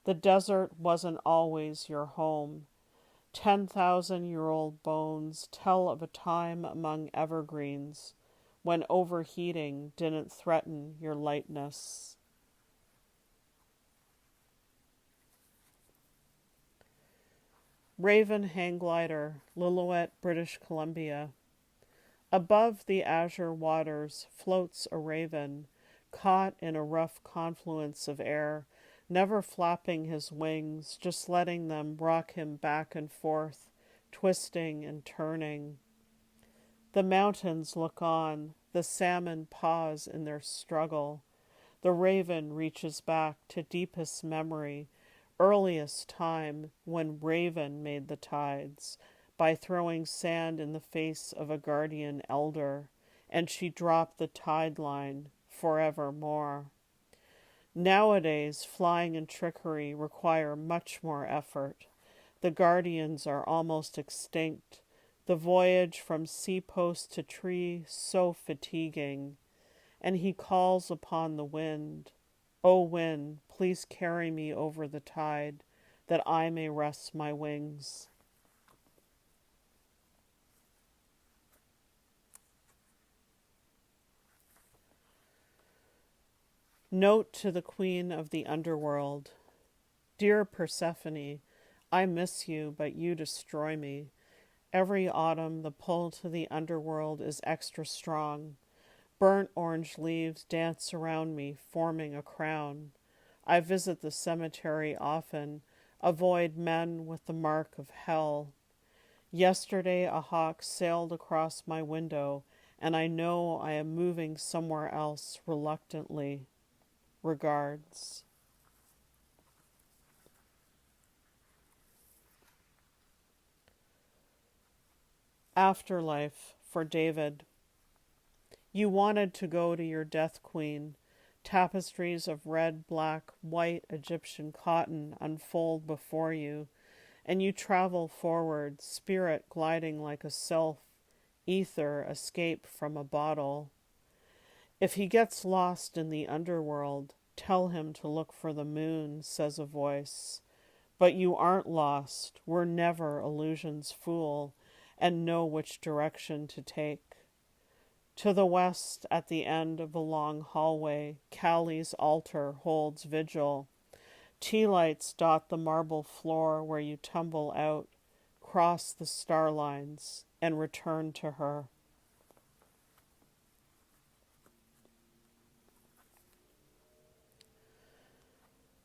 Speaker 10: The desert wasn't always your home. 10,000-year-old bones tell of a time among evergreens when overheating didn't threaten your lightness. Raven hang glider, Lillooet, British Columbia. Above the azure waters floats a raven, caught in a rough confluence of air, never flapping his wings, just letting them rock him back and forth, twisting and turning. The mountains look on, the salmon pause in their struggle. The raven reaches back to deepest memory, earliest time when raven made the tides, by throwing sand in the face of a guardian elder, and she dropped the tide line forevermore. Nowadays, flying and trickery require much more effort. The guardians are almost extinct. The voyage from sea post to tree so fatiguing. And he calls upon the wind, "O wind, please carry me over the tide, that I may rest my wings." Note to the queen of the underworld. Dear Persephone, I miss you, but you destroy me. Every autumn the pull to the underworld is extra strong. Burnt orange leaves dance around me, forming a crown. I visit the cemetery often, avoid men with the mark of hell. Yesterday a hawk sailed across my window, and I know I am moving somewhere else reluctantly. Regards. Afterlife for David. You wanted to go to your death queen. Tapestries of red, black, white Egyptian cotton unfold before you, and you travel forward, spirit gliding like a sylph, ether escape from a bottle. If he gets lost in the underworld, tell him to look for the moon, says a voice. But you aren't lost. We're never illusion's fool, and know which direction to take. To the west, at the end of a long hallway, Callie's altar holds vigil. Tea lights dot the marble floor where you tumble out, cross the star lines, and return to her.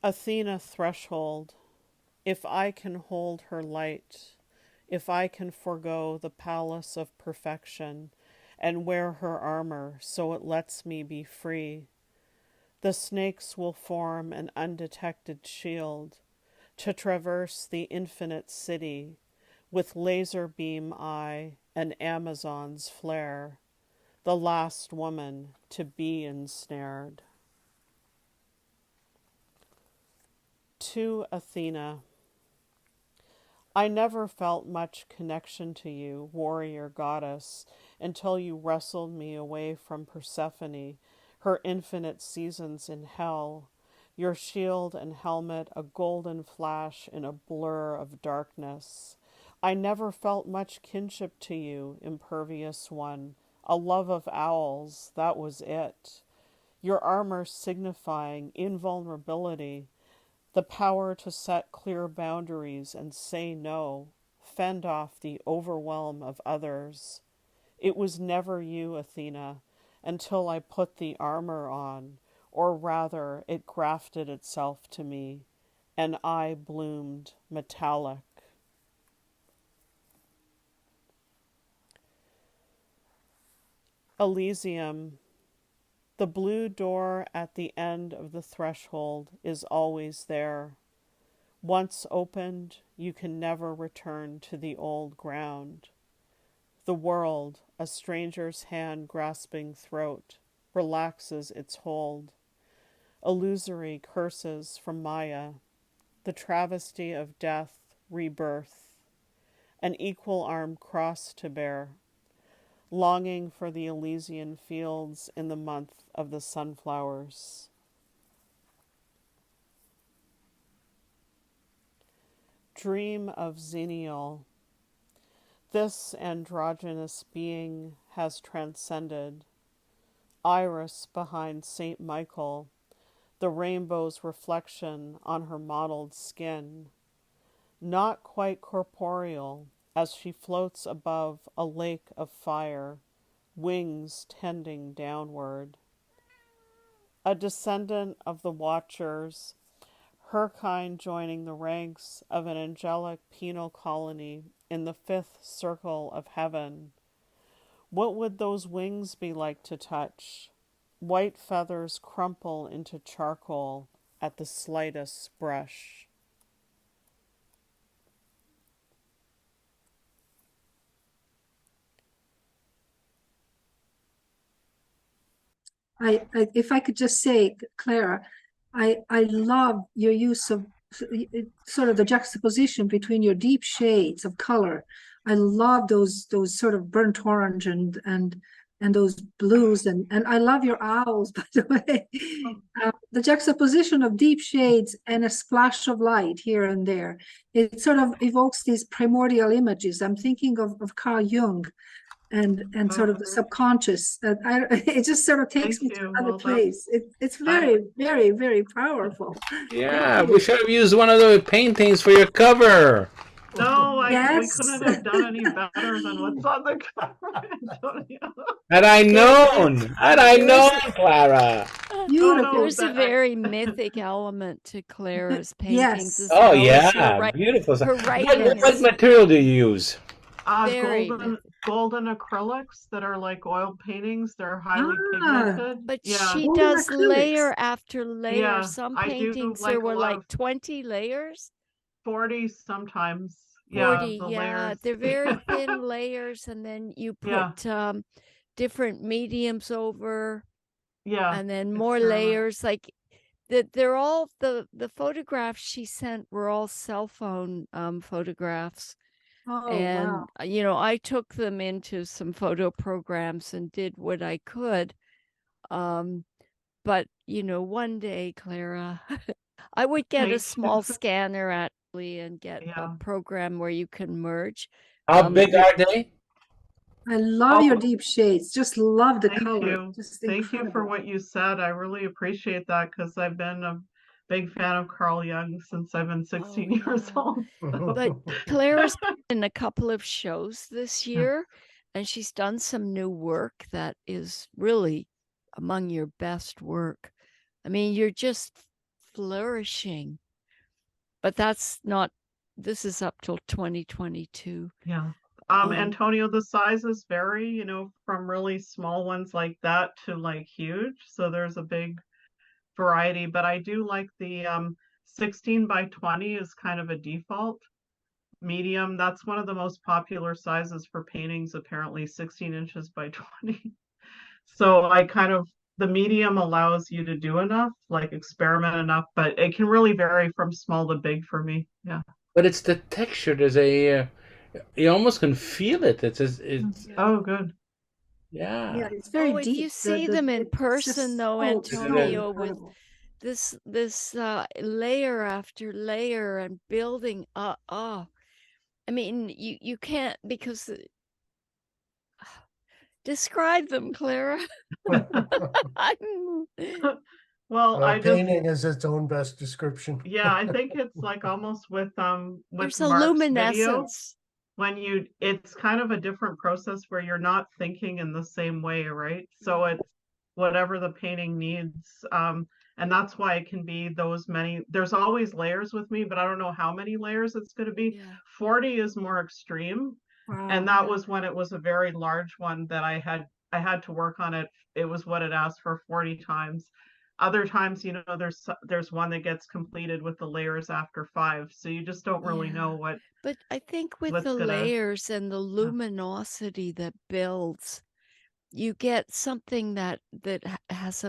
Speaker 10: Athena threshold. If I can hold her light, if I can forego the palace of perfection and wear her armor so it lets me be free, the snakes will form an undetected shield to traverse the infinite city with laser beam eye and Amazon's flare, the last woman to be ensnared. To Athena. I never felt much connection to you, warrior goddess, until you wrestled me away from Persephone, her infinite seasons in hell, your shield and helmet a golden flash in a blur of darkness. I never felt much kinship to you, impervious one, a love of owls, that was it. Your armor signifying invulnerability, the power to set clear boundaries and say no, fend off the overwhelm of others. It was never you, Athena, until I put the armor on, or rather it grafted itself to me, and I bloomed metallic. Elysium. The blue door at the end of the threshold is always there. Once opened, you can never return to the old ground. The world, a stranger's hand grasping throat, relaxes its hold. Illusory curses from Maya, the travesty of death, rebirth, an equal arm cross to bear, longing for the Elysian fields in the month of the sunflowers. dream of Xenial. This androgynous being has transcended. Iris behind St. Michael, the rainbow's reflection on her mottled skin. Not quite corporeal, as she floats above a lake of fire, wings tending downward. A descendant of the Watchers, her kind joining the ranks of an angelic penal colony in the fifth circle of heaven. What would those wings be like to touch? White feathers crumple into charcoal at the slightest brush.
Speaker 8: If I could just say, Clara, I love your use of sort of the juxtaposition between your deep shades of color. I love those sort of burnt orange and those blues, and I love your owls, by the way. The juxtaposition of deep shades and a splash of light here and there, it sort of evokes these primordial images. I'm thinking of Carl Jung and sort of the subconscious. It just sort of takes
Speaker 4: Thank
Speaker 8: me to
Speaker 4: you.
Speaker 8: another
Speaker 4: Well,
Speaker 8: place. It's very, very, very powerful.
Speaker 6: Yeah, we should have used one of the paintings for your cover.
Speaker 4: No, we
Speaker 8: Yes.
Speaker 4: couldn't have done any better than what's on the cover, Antonio.
Speaker 6: Had I known, Clara.
Speaker 8: Beautiful.
Speaker 1: There's a very mythic element to Clara's paintings
Speaker 8: Yes.
Speaker 1: as
Speaker 6: Oh
Speaker 1: well as
Speaker 6: yeah, beautiful.
Speaker 1: her
Speaker 6: What,
Speaker 1: writing
Speaker 6: what
Speaker 1: is
Speaker 6: material do you use?
Speaker 1: very
Speaker 4: Golden acrylics that are like oil paintings. They're highly
Speaker 8: Ah,
Speaker 4: pigmented.
Speaker 1: But
Speaker 4: Yeah,
Speaker 1: she
Speaker 8: Golden
Speaker 1: does
Speaker 8: acrylics.
Speaker 1: layer after layer.
Speaker 4: Yeah,
Speaker 1: Some
Speaker 4: I do
Speaker 1: paintings
Speaker 4: like
Speaker 1: there
Speaker 4: a
Speaker 1: were
Speaker 4: lot
Speaker 1: like
Speaker 4: of
Speaker 1: 20 layers.
Speaker 4: 40 sometimes.
Speaker 1: 40,
Speaker 4: Yeah, the
Speaker 1: yeah.
Speaker 4: layers.
Speaker 1: They're very thin layers, and then you
Speaker 4: Yeah,
Speaker 1: put different mediums over,
Speaker 4: yeah.
Speaker 1: and then
Speaker 4: it's
Speaker 1: more
Speaker 4: very much-
Speaker 1: layers. Like they're all the photographs she sent were all cell phone photographs.
Speaker 8: Oh,
Speaker 1: And
Speaker 8: wow.
Speaker 1: you know, I took them into some photo programs and did what I could. But you know, one day, Clara, I would get a
Speaker 4: Thank
Speaker 1: small
Speaker 4: you.
Speaker 1: scanner actually and get a
Speaker 4: Yeah.
Speaker 1: program where you can merge.
Speaker 6: How big are they?
Speaker 8: I love your
Speaker 4: Oh,
Speaker 8: deep shades. Just love the
Speaker 4: Thank
Speaker 8: color.
Speaker 4: you.
Speaker 8: Just
Speaker 4: Thank you for
Speaker 8: incredible.
Speaker 4: what you said. I really appreciate that because I've been a big fan of Carl Jung since I've been 16 years
Speaker 1: yeah.
Speaker 4: old.
Speaker 1: But Clara's been in a couple of shows this year, and she's done some new work that is really among your best work. I mean, you're just flourishing. But that's not, this is up till 2022.
Speaker 4: Yeah.
Speaker 1: Um,
Speaker 4: Antonio, the sizes vary, you know, from really small ones like that to like huge. So there's a big variety, but I do like the 16 by 20 is kind of a default medium. That's one of the most popular sizes for paintings, apparently 16 inches by 20. So I kind of, the medium allows you to do enough, like experiment enough, but it can really vary from small to big for me. Yeah.
Speaker 6: But it's the texture. There's a, you almost can feel it. It's
Speaker 4: Oh, good.
Speaker 8: Yeah,
Speaker 6: yeah.
Speaker 8: it's very
Speaker 1: if
Speaker 8: deep.
Speaker 1: you see them in
Speaker 8: it's just
Speaker 1: person, though,
Speaker 8: so
Speaker 1: Antonio, with
Speaker 8: incredible.
Speaker 1: this layer after layer and building up. Oh, I mean, you can't, because describe them, Clara.
Speaker 4: Well, I just,
Speaker 7: painting is its own best description.
Speaker 4: yeah, I think it's like almost with
Speaker 1: There's a
Speaker 4: Marc's video,
Speaker 1: luminescence.
Speaker 4: when it's kind of a different process where you're not thinking in the same way, right? So it's whatever the painting needs. And that's why it can be those many. There's always layers with me, but I don't know how many layers it's going to be.
Speaker 1: Yeah.
Speaker 4: 40 is more extreme.
Speaker 8: Wow.
Speaker 4: And that was when it was a very large one that I had to work on it. It was what it asked for 40 times. Other times, you know, there's one that gets completed with the layers after 5. So you just don't really know what.
Speaker 1: But I think with
Speaker 4: what's
Speaker 1: the
Speaker 4: gonna-
Speaker 1: layers and the luminosity that builds, you get something that has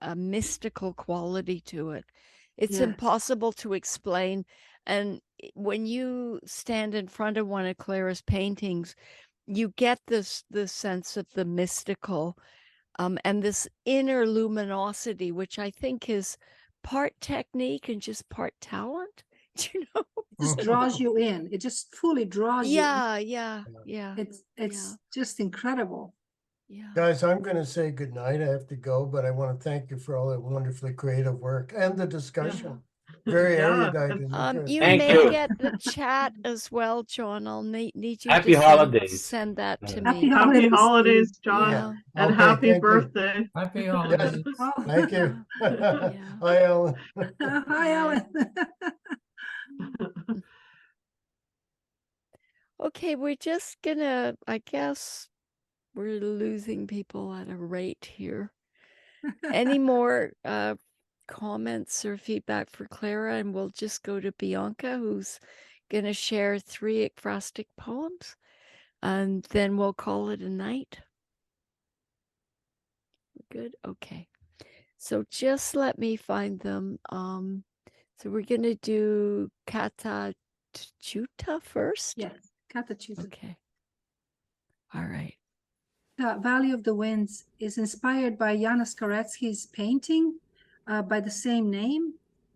Speaker 1: a mystical quality to it. It's
Speaker 8: Yes.
Speaker 1: impossible to explain. And when you stand in front of one of Clara's paintings, you get this sense of the mystical, and this inner luminosity, which I think is part technique and just part talent. Do you know?
Speaker 8: just draws you in. It just fully draws you in.
Speaker 1: Yeah.
Speaker 8: It's just incredible.
Speaker 1: Yeah.
Speaker 7: Guys, I'm going to say goodnight. I have to go, but I want to thank you for all that wonderfully creative work and the discussion. Very
Speaker 4: Yeah,
Speaker 7: erudite and interesting.
Speaker 1: You
Speaker 11: Thank
Speaker 1: may
Speaker 11: you.
Speaker 1: get the chat as well, John. I'll need you
Speaker 11: Happy
Speaker 1: to
Speaker 11: holidays.
Speaker 1: send that to
Speaker 8: Happy
Speaker 1: me.
Speaker 4: Happy
Speaker 8: holidays.
Speaker 4: holidays, John,
Speaker 1: Yeah.
Speaker 4: and
Speaker 7: Okay,
Speaker 4: happy
Speaker 7: thank you.
Speaker 4: birthday.
Speaker 12: Happy
Speaker 7: Yes,
Speaker 12: holidays.
Speaker 8: Oh.
Speaker 7: thank you.
Speaker 1: Yeah.
Speaker 7: Hi, Ellen.
Speaker 8: Hi, Alan.
Speaker 1: Okay, we're just gonna, I guess we're losing people at a rate here. Any more comments or feedback for Clara? And we'll just go to Bianca, who's gonna share 3 ekphrastic poems, and then we'll call it a night. Good. Okay. So just let me find them. So we're gonna do Kata Chuta first.
Speaker 8: Yes, Katachuta.
Speaker 1: Okay. All right.
Speaker 8: The Valley of the Winds is inspired by Janusz Koretsky's painting by the same name.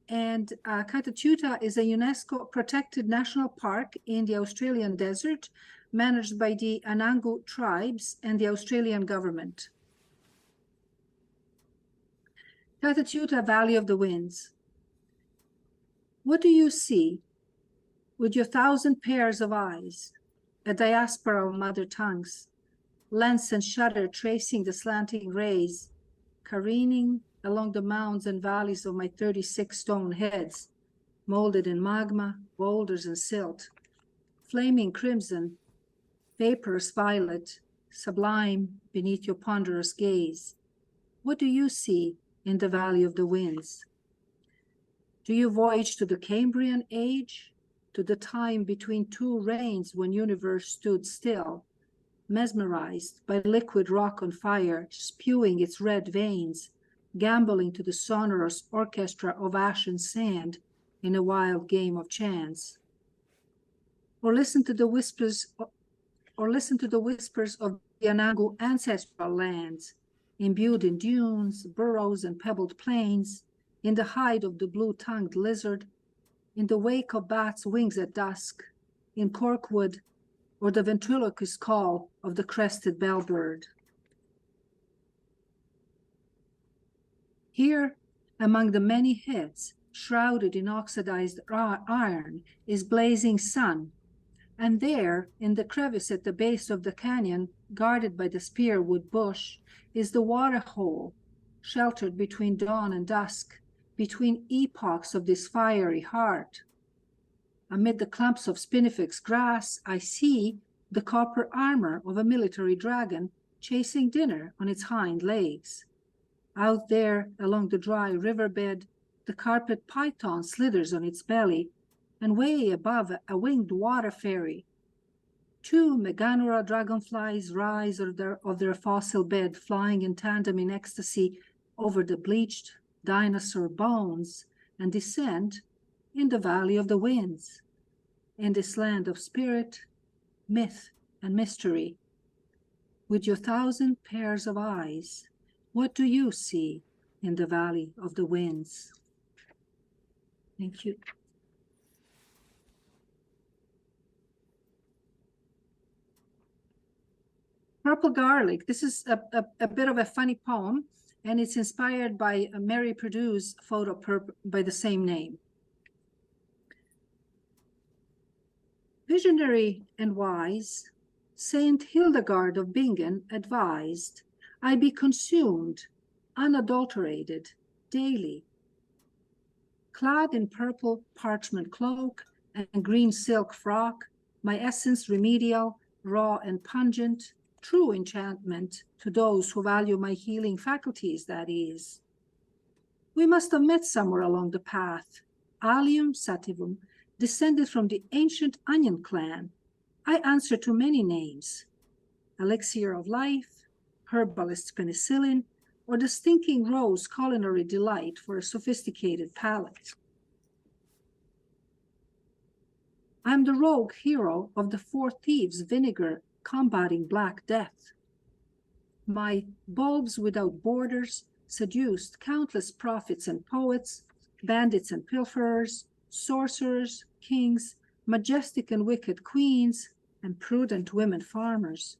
Speaker 8: And Katachuta is a UNESCO protected national park in the Australian desert, managed by the Anangu tribes and the Australian government. Katachuta, Valley of the Winds. What do you see with your 1,000 pairs of eyes, a diaspora of mother tongues, lens and shutter tracing the slanting rays, careening along the mounds and valleys of my 36 stone heads, molded in magma, boulders and silt, flaming crimson, vaporous violet, sublime beneath your ponderous gaze? What do you see in the Valley of the Winds? Do you voyage to the Cambrian age, to the time between 2 rains when universe stood still, mesmerized by liquid rock on fire, spewing its red veins, gambling to the sonorous orchestra of ash and sand in a wild game of chance? Or listen to the whispers of the Anangu ancestral lands, imbued in dunes, burrows, and pebbled plains, in the hide of the blue-tongued lizard, in the wake of bats' wings at dusk, in corkwood, or the ventriloquist call of the crested bellbird. Here, among the many heads shrouded in oxidized iron, is blazing sun, and there, in the crevice at the base of the canyon, guarded by the spearwood bush, is the water hole, sheltered between dawn and dusk, between epochs of this fiery heart. Amid the clumps of spinifex grass, I see the copper armor of a military dragon chasing dinner on its hind legs. Out there, along the dry riverbed, the carpet python slithers on its belly, and way above, a winged water fairy. 2 Meganura dragonflies rise of their fossil bed, flying in tandem in ecstasy over the bleached dinosaur bones, and descend in the Valley of the Winds, in this land of spirit, myth, and mystery. With your 1,000 pairs of eyes, what do you see in the Valley of the Winds? Thank you. Purple Garlic. This is a bit of a funny poem, and it's inspired by Mary Perdue's photo by the same name. Visionary and wise, Saint Hildegard of Bingen advised, I be consumed, unadulterated, daily. Clad in purple parchment cloak and green silk frock, my essence remedial, raw and pungent, true enchantment to those who value my healing faculties, that is. We must have met somewhere along the path. Allium sativum, descended from the ancient onion clan. I answer to many names. Elixir of life, herbalist penicillin, or the stinking rose culinary delight for a sophisticated palate. I'm the rogue hero of the 4 thieves vinegar combating Black Death. My bulbs without borders seduced countless prophets and poets, bandits and pilferers, sorcerers, kings, majestic and wicked queens, and prudent women farmers.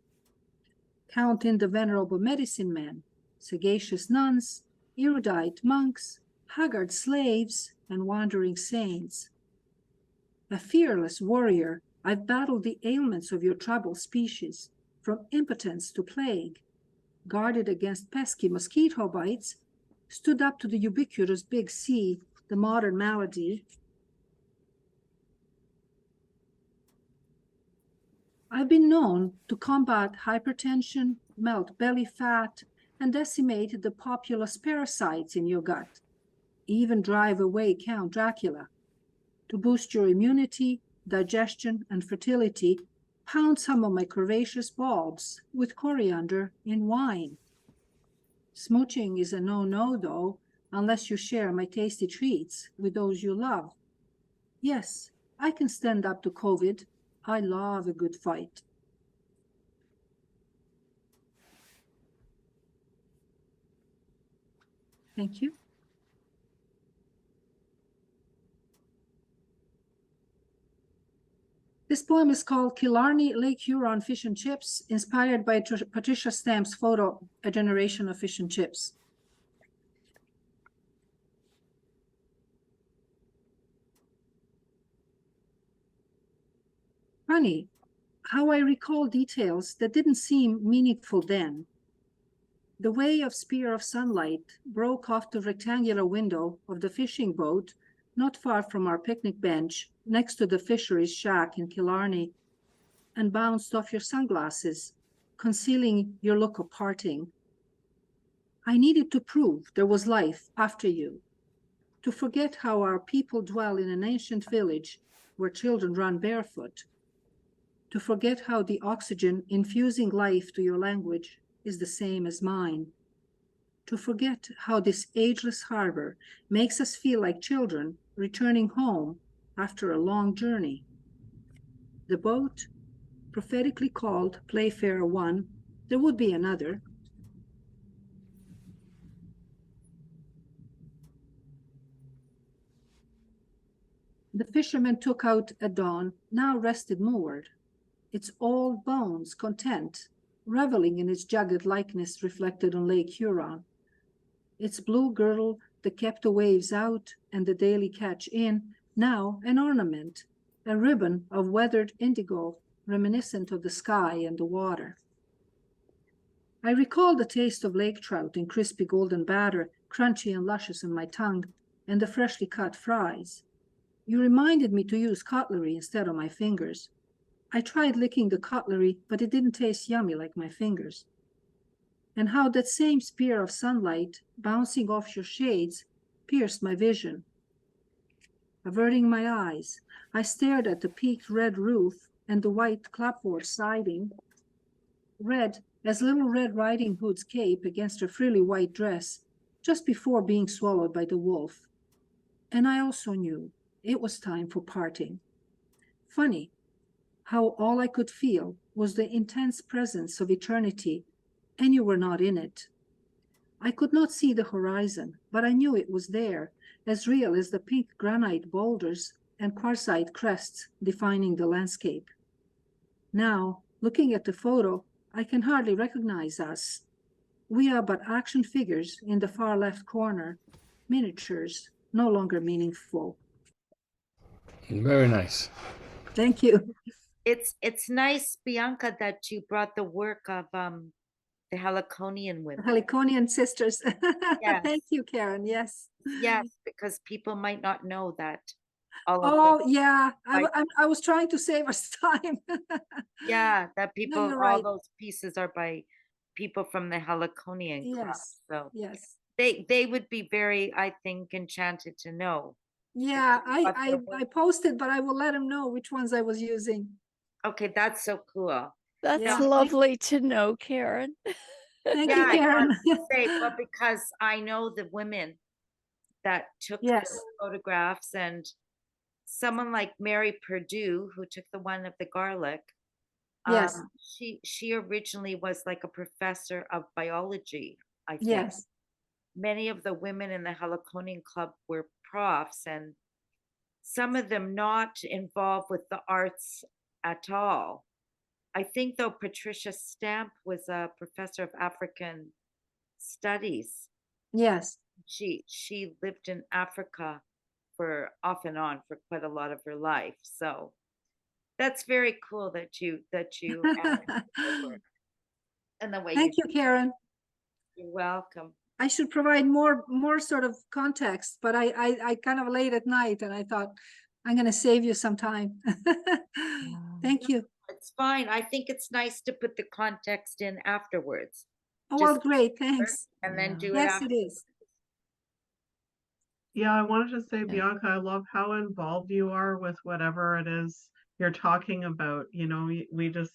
Speaker 8: Count in the venerable medicine men, sagacious nuns, erudite monks, haggard slaves, and wandering saints. A fearless warrior, I've battled the ailments of your troubled species, from impotence to plague, guarded against pesky mosquito bites, stood up to the ubiquitous big C, the modern malady. I've been known to combat hypertension, melt belly fat, and decimate the populous parasites in your gut, even drive away Count Dracula. To boost your immunity, digestion, and fertility, pound some of my curvaceous bulbs with coriander in wine. Smooching is a no-no, though, unless you share my tasty treats with those you love. Yes, I can stand up to COVID. I love a good fight. Thank you. This poem is called Killarney Lake Huron Fish and Chips, inspired by Patricia Stamp's photo, A Generation of Fish and Chips. Funny how I recall details that didn't seem meaningful then. The way of spear of sunlight broke off the rectangular window of the fishing boat not far from our picnic bench next to the fisheries shack in Killarney, and bounced off your sunglasses, concealing your look of parting. I needed to prove there was life after you, to forget how our people dwell in an ancient village where children run barefoot, to forget how the oxygen infusing life to your language is the same as mine, to forget how this ageless harbor makes us feel like children returning home after a long journey. The boat, prophetically called Playfair 1, there would be another. The fisherman took out at dawn, now rested moored, its old bones content, reveling in its jagged likeness reflected on Lake Huron. Its blue girdle that kept the waves out and the daily catch in, now an ornament, a ribbon of weathered indigo reminiscent of the sky and the water. I recall the taste of lake trout in crispy golden batter, crunchy and luscious in my tongue, and the freshly cut fries. You reminded me to use cutlery instead of my fingers. I tried licking the cutlery, but it didn't taste yummy like my fingers. And how that same spear of sunlight bouncing off your shades pierced my vision. Averting my eyes, I stared at the peaked red roof and the white clapboard siding, red as Little Red Riding Hood's cape against her frilly white dress, just before being swallowed by the wolf. And I also knew it was time for parting. Funny how all I could feel was the intense presence of eternity, and you were not in it. I could not see the horizon, but I knew it was there, as real as the pink granite boulders and quartzite crests defining the landscape. Now, looking at the photo, I can hardly recognize us. We are but action figures in the far left corner, miniatures, no longer meaningful.
Speaker 6: Very nice.
Speaker 8: Thank you.
Speaker 5: It's nice, Bianca, that you brought the work of the Heliconian women.
Speaker 8: Heliconian sisters.
Speaker 5: Yes.
Speaker 8: Thank you, Karen. Yes.
Speaker 5: Yes, because people might not know that. All of
Speaker 8: Oh,
Speaker 5: them.
Speaker 8: yeah.
Speaker 5: Like-
Speaker 8: I was trying to save us time.
Speaker 5: Yeah, that people,
Speaker 8: you're
Speaker 5: all
Speaker 8: right.
Speaker 5: those pieces are by people from the Heliconian club.
Speaker 8: Yes.
Speaker 5: So
Speaker 8: Yes.
Speaker 5: they would be very, I think, enchanted to know.
Speaker 8: Yeah,
Speaker 5: But
Speaker 8: I posted, but I will let them know which ones I was using.
Speaker 5: Okay, that's so cool.
Speaker 1: That's
Speaker 8: Yeah.
Speaker 1: lovely to know, Karen.
Speaker 8: Thank
Speaker 5: Yeah,
Speaker 8: you,
Speaker 5: I
Speaker 8: Karen.
Speaker 5: wanted to say, well, because I know the women that took
Speaker 8: Yes.
Speaker 5: the photographs, and someone like Mary Purdue, who took the one of the garlic.
Speaker 8: Yes.
Speaker 5: She originally was like a professor of biology, I think.
Speaker 8: Yes.
Speaker 5: Many of the women in the Heliconian club were profs, and some of them not involved with the arts at all. I think though Patricia Stamp was a professor of African studies.
Speaker 8: Yes.
Speaker 5: She lived in Africa for off and on for quite a lot of her life. So that's very cool that you added the work and the way
Speaker 8: Thank you, Karen.
Speaker 5: You're welcome.
Speaker 8: I should provide more sort of context, but I kind of late at night and I thought I'm going to save you some time. Thank you.
Speaker 5: It's fine. I think it's nice to put the context in afterwards.
Speaker 8: Oh, well,
Speaker 5: Just
Speaker 8: great. Thanks.
Speaker 5: and then do it
Speaker 8: Yes,
Speaker 5: after.
Speaker 8: it is.
Speaker 4: Yeah, I wanted to say, Bianca, I love how involved you are with whatever it is you're talking about. You know, we just,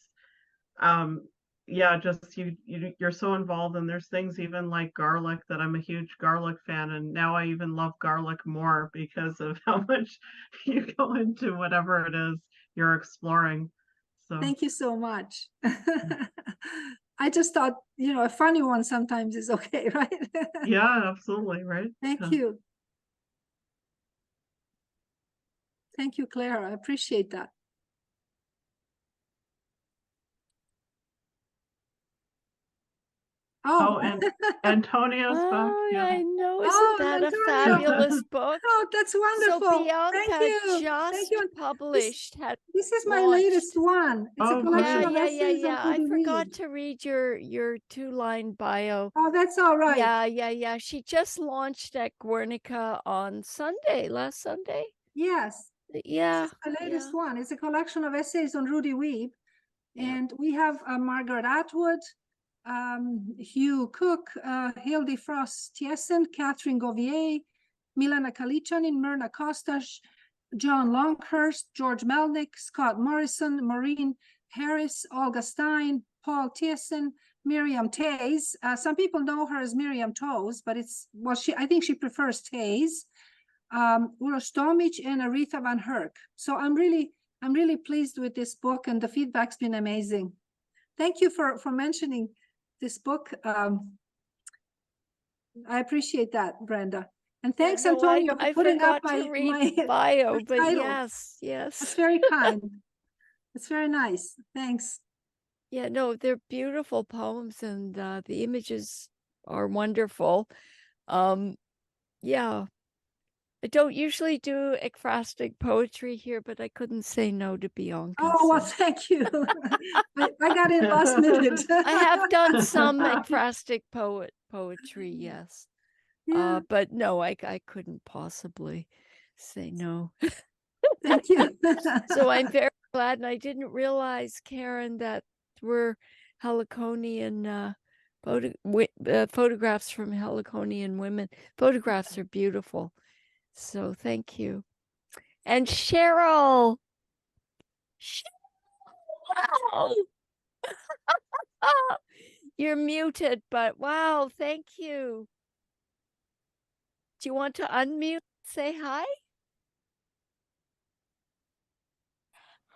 Speaker 4: yeah, just you're so involved, and there's things even like garlic that I'm a huge garlic fan, and now I even love garlic more because of how much you go into whatever it is you're exploring. So
Speaker 8: Thank you so much. I just thought, you know, a funny one sometimes is okay, right?
Speaker 4: yeah, absolutely, right?
Speaker 8: Thank you. Thank you, Clara. I appreciate that.
Speaker 4: Oh, and Antonia's back.
Speaker 1: Oh,
Speaker 4: Yeah.
Speaker 1: I know.
Speaker 8: Oh,
Speaker 1: Isn't that a
Speaker 8: Antonio.
Speaker 1: fabulous book?
Speaker 8: Oh, that's wonderful.
Speaker 1: So Bianca
Speaker 8: Thank you. Thank
Speaker 1: just
Speaker 8: you.
Speaker 1: published, had
Speaker 8: This is my
Speaker 1: launched.
Speaker 8: latest one. It's a
Speaker 4: Oh,
Speaker 8: collection
Speaker 4: great.
Speaker 8: of essays on
Speaker 1: I
Speaker 8: Rudy
Speaker 1: forgot
Speaker 8: Weed.
Speaker 1: to read your 2-line bio.
Speaker 8: Oh, that's all right.
Speaker 1: Yeah. She just launched at Guernica on Sunday, last Sunday.
Speaker 8: Yes.
Speaker 1: Yeah.
Speaker 8: This is the latest one. It's a collection of essays on Rudy Weed. And we have Margaret Atwood, Hugh Cook, Hilde Frost Thiessen, Catherine Govier, Milena Kalichanin, Myrna Kostas, John Longhurst, George Melnick, Scott Morrison, Maureen Harris, Olga Stein, Paul Thiessen, Miriam Tays. Some people know her as Miriam Toes, but I think she prefers Tays. Uros Tomic and Aretha Van Herk. So I'm really pleased with this book, and the feedback's been amazing. Thank you for mentioning this book. I appreciate that, Brenda. And thanks, Antonio, for putting up my
Speaker 1: bio, but
Speaker 8: title.
Speaker 1: yes.
Speaker 8: That's very kind. It's very nice. Thanks.
Speaker 1: Yeah, no, they're beautiful poems, and the images are wonderful. Yeah. I don't usually do ekphrastic poetry here, but I couldn't say no to Bianca.
Speaker 8: Oh, well, thank you. I got in last minute.
Speaker 1: I have done some ekphrastic poetry, yes.
Speaker 8: Yeah.
Speaker 1: But no, I couldn't possibly say no.
Speaker 8: Thank you.
Speaker 1: So I'm very glad, and I didn't realize, Karen, that were Heliconian photographs from Heliconian women. Photographs are beautiful. So thank you. And Cheryl. Wow. You're muted, but wow, thank you. Do you want to unmute? Say hi?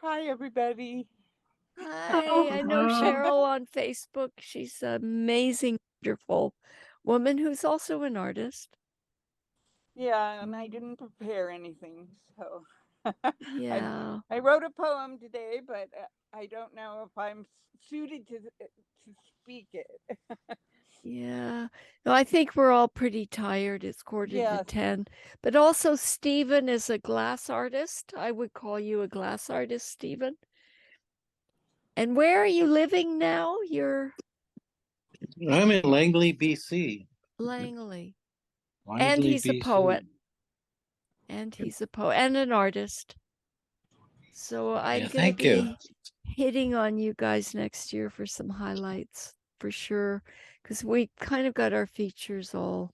Speaker 11: Hi, everybody.
Speaker 1: Hi, I know Cheryl on Facebook. She's an amazing, wonderful woman who's also an artist.
Speaker 11: Yeah, and I didn't prepare anything, so
Speaker 1: Yeah.
Speaker 11: I wrote a poem today, but I don't know if I'm suited to speak it.
Speaker 1: Yeah. No, I think we're all pretty tired. It's 9:45. But also Stephen is a glass artist. I would call you a glass artist, Stephen. And where are you living now?
Speaker 12: I'm in Langley, BC.
Speaker 1: Langley.
Speaker 12: Langley,
Speaker 1: And he's
Speaker 12: BC.
Speaker 1: a poet. And he's a poet and an artist. So I'm going to be hitting on you guys next year for some highlights for sure, because we kind of got our features all.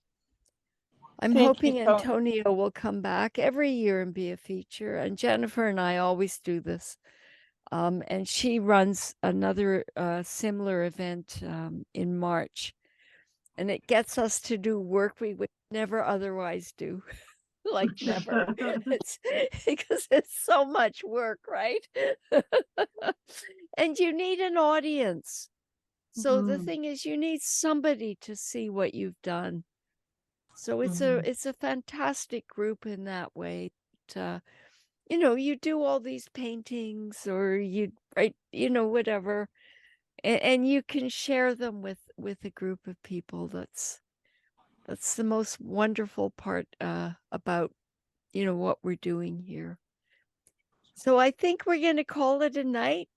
Speaker 1: I'm hoping Antonio will come back every year and be a feature, and Jennifer and I always do this. And she runs another similar event in March, and it gets us to do work we would never otherwise do. Like never. It's because it's so much work, right? And you need an audience. So the thing is, you need somebody to see what you've done. So it's a fantastic group in that way. you know, you do all these paintings or you write, you know, whatever, and you can share them with a group of people. That's the most wonderful part about, you know, what we're doing here. So I think we're going to call it a night.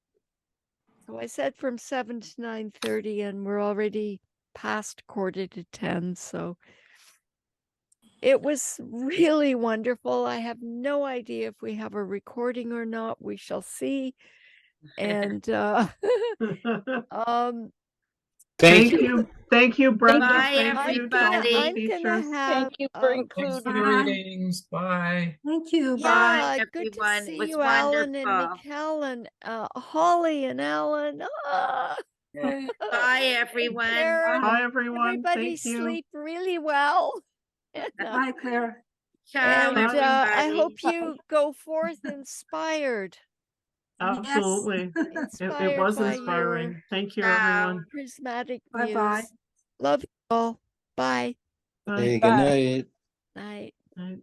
Speaker 1: So I said from 7 to 9:30, and we're already past 9:45. So it was really wonderful. I have no idea if we have a recording or not. We shall see. And
Speaker 4: Thank you, Brenda.
Speaker 5: Bye,
Speaker 4: Thank you to all
Speaker 5: everybody.
Speaker 4: the
Speaker 1: I'm gonna
Speaker 4: teachers.
Speaker 1: have
Speaker 11: Thank you for
Speaker 8: Thanks
Speaker 11: including
Speaker 8: for
Speaker 11: me.
Speaker 8: the
Speaker 13: Greetings. Bye.
Speaker 8: Thank you.
Speaker 1: Yeah,
Speaker 5: Bye,
Speaker 1: good to
Speaker 5: everyone. It
Speaker 1: see
Speaker 5: was
Speaker 1: you, Alan and
Speaker 5: wonderful.
Speaker 1: Mikkel and Holly and Alan.
Speaker 5: Bye, everyone.
Speaker 1: Claire,
Speaker 4: Bye, everyone.
Speaker 1: everybody
Speaker 4: Thank you.
Speaker 1: sleep really well.
Speaker 8: Bye, Claire.
Speaker 5: Ciao,
Speaker 1: And I
Speaker 5: everybody.
Speaker 1: hope you go forth inspired.
Speaker 4: Absolutely. It
Speaker 1: Inspired
Speaker 4: was
Speaker 1: by
Speaker 4: inspiring.
Speaker 1: your
Speaker 4: Thank you,
Speaker 5: Ciao.
Speaker 4: everyone.
Speaker 1: Prismatic
Speaker 8: Bye-bye.
Speaker 1: Muse. Love you all. Bye.
Speaker 4: Bye.
Speaker 12: Hey, good
Speaker 11: Bye.
Speaker 12: night.
Speaker 1: Night.
Speaker 4: Night.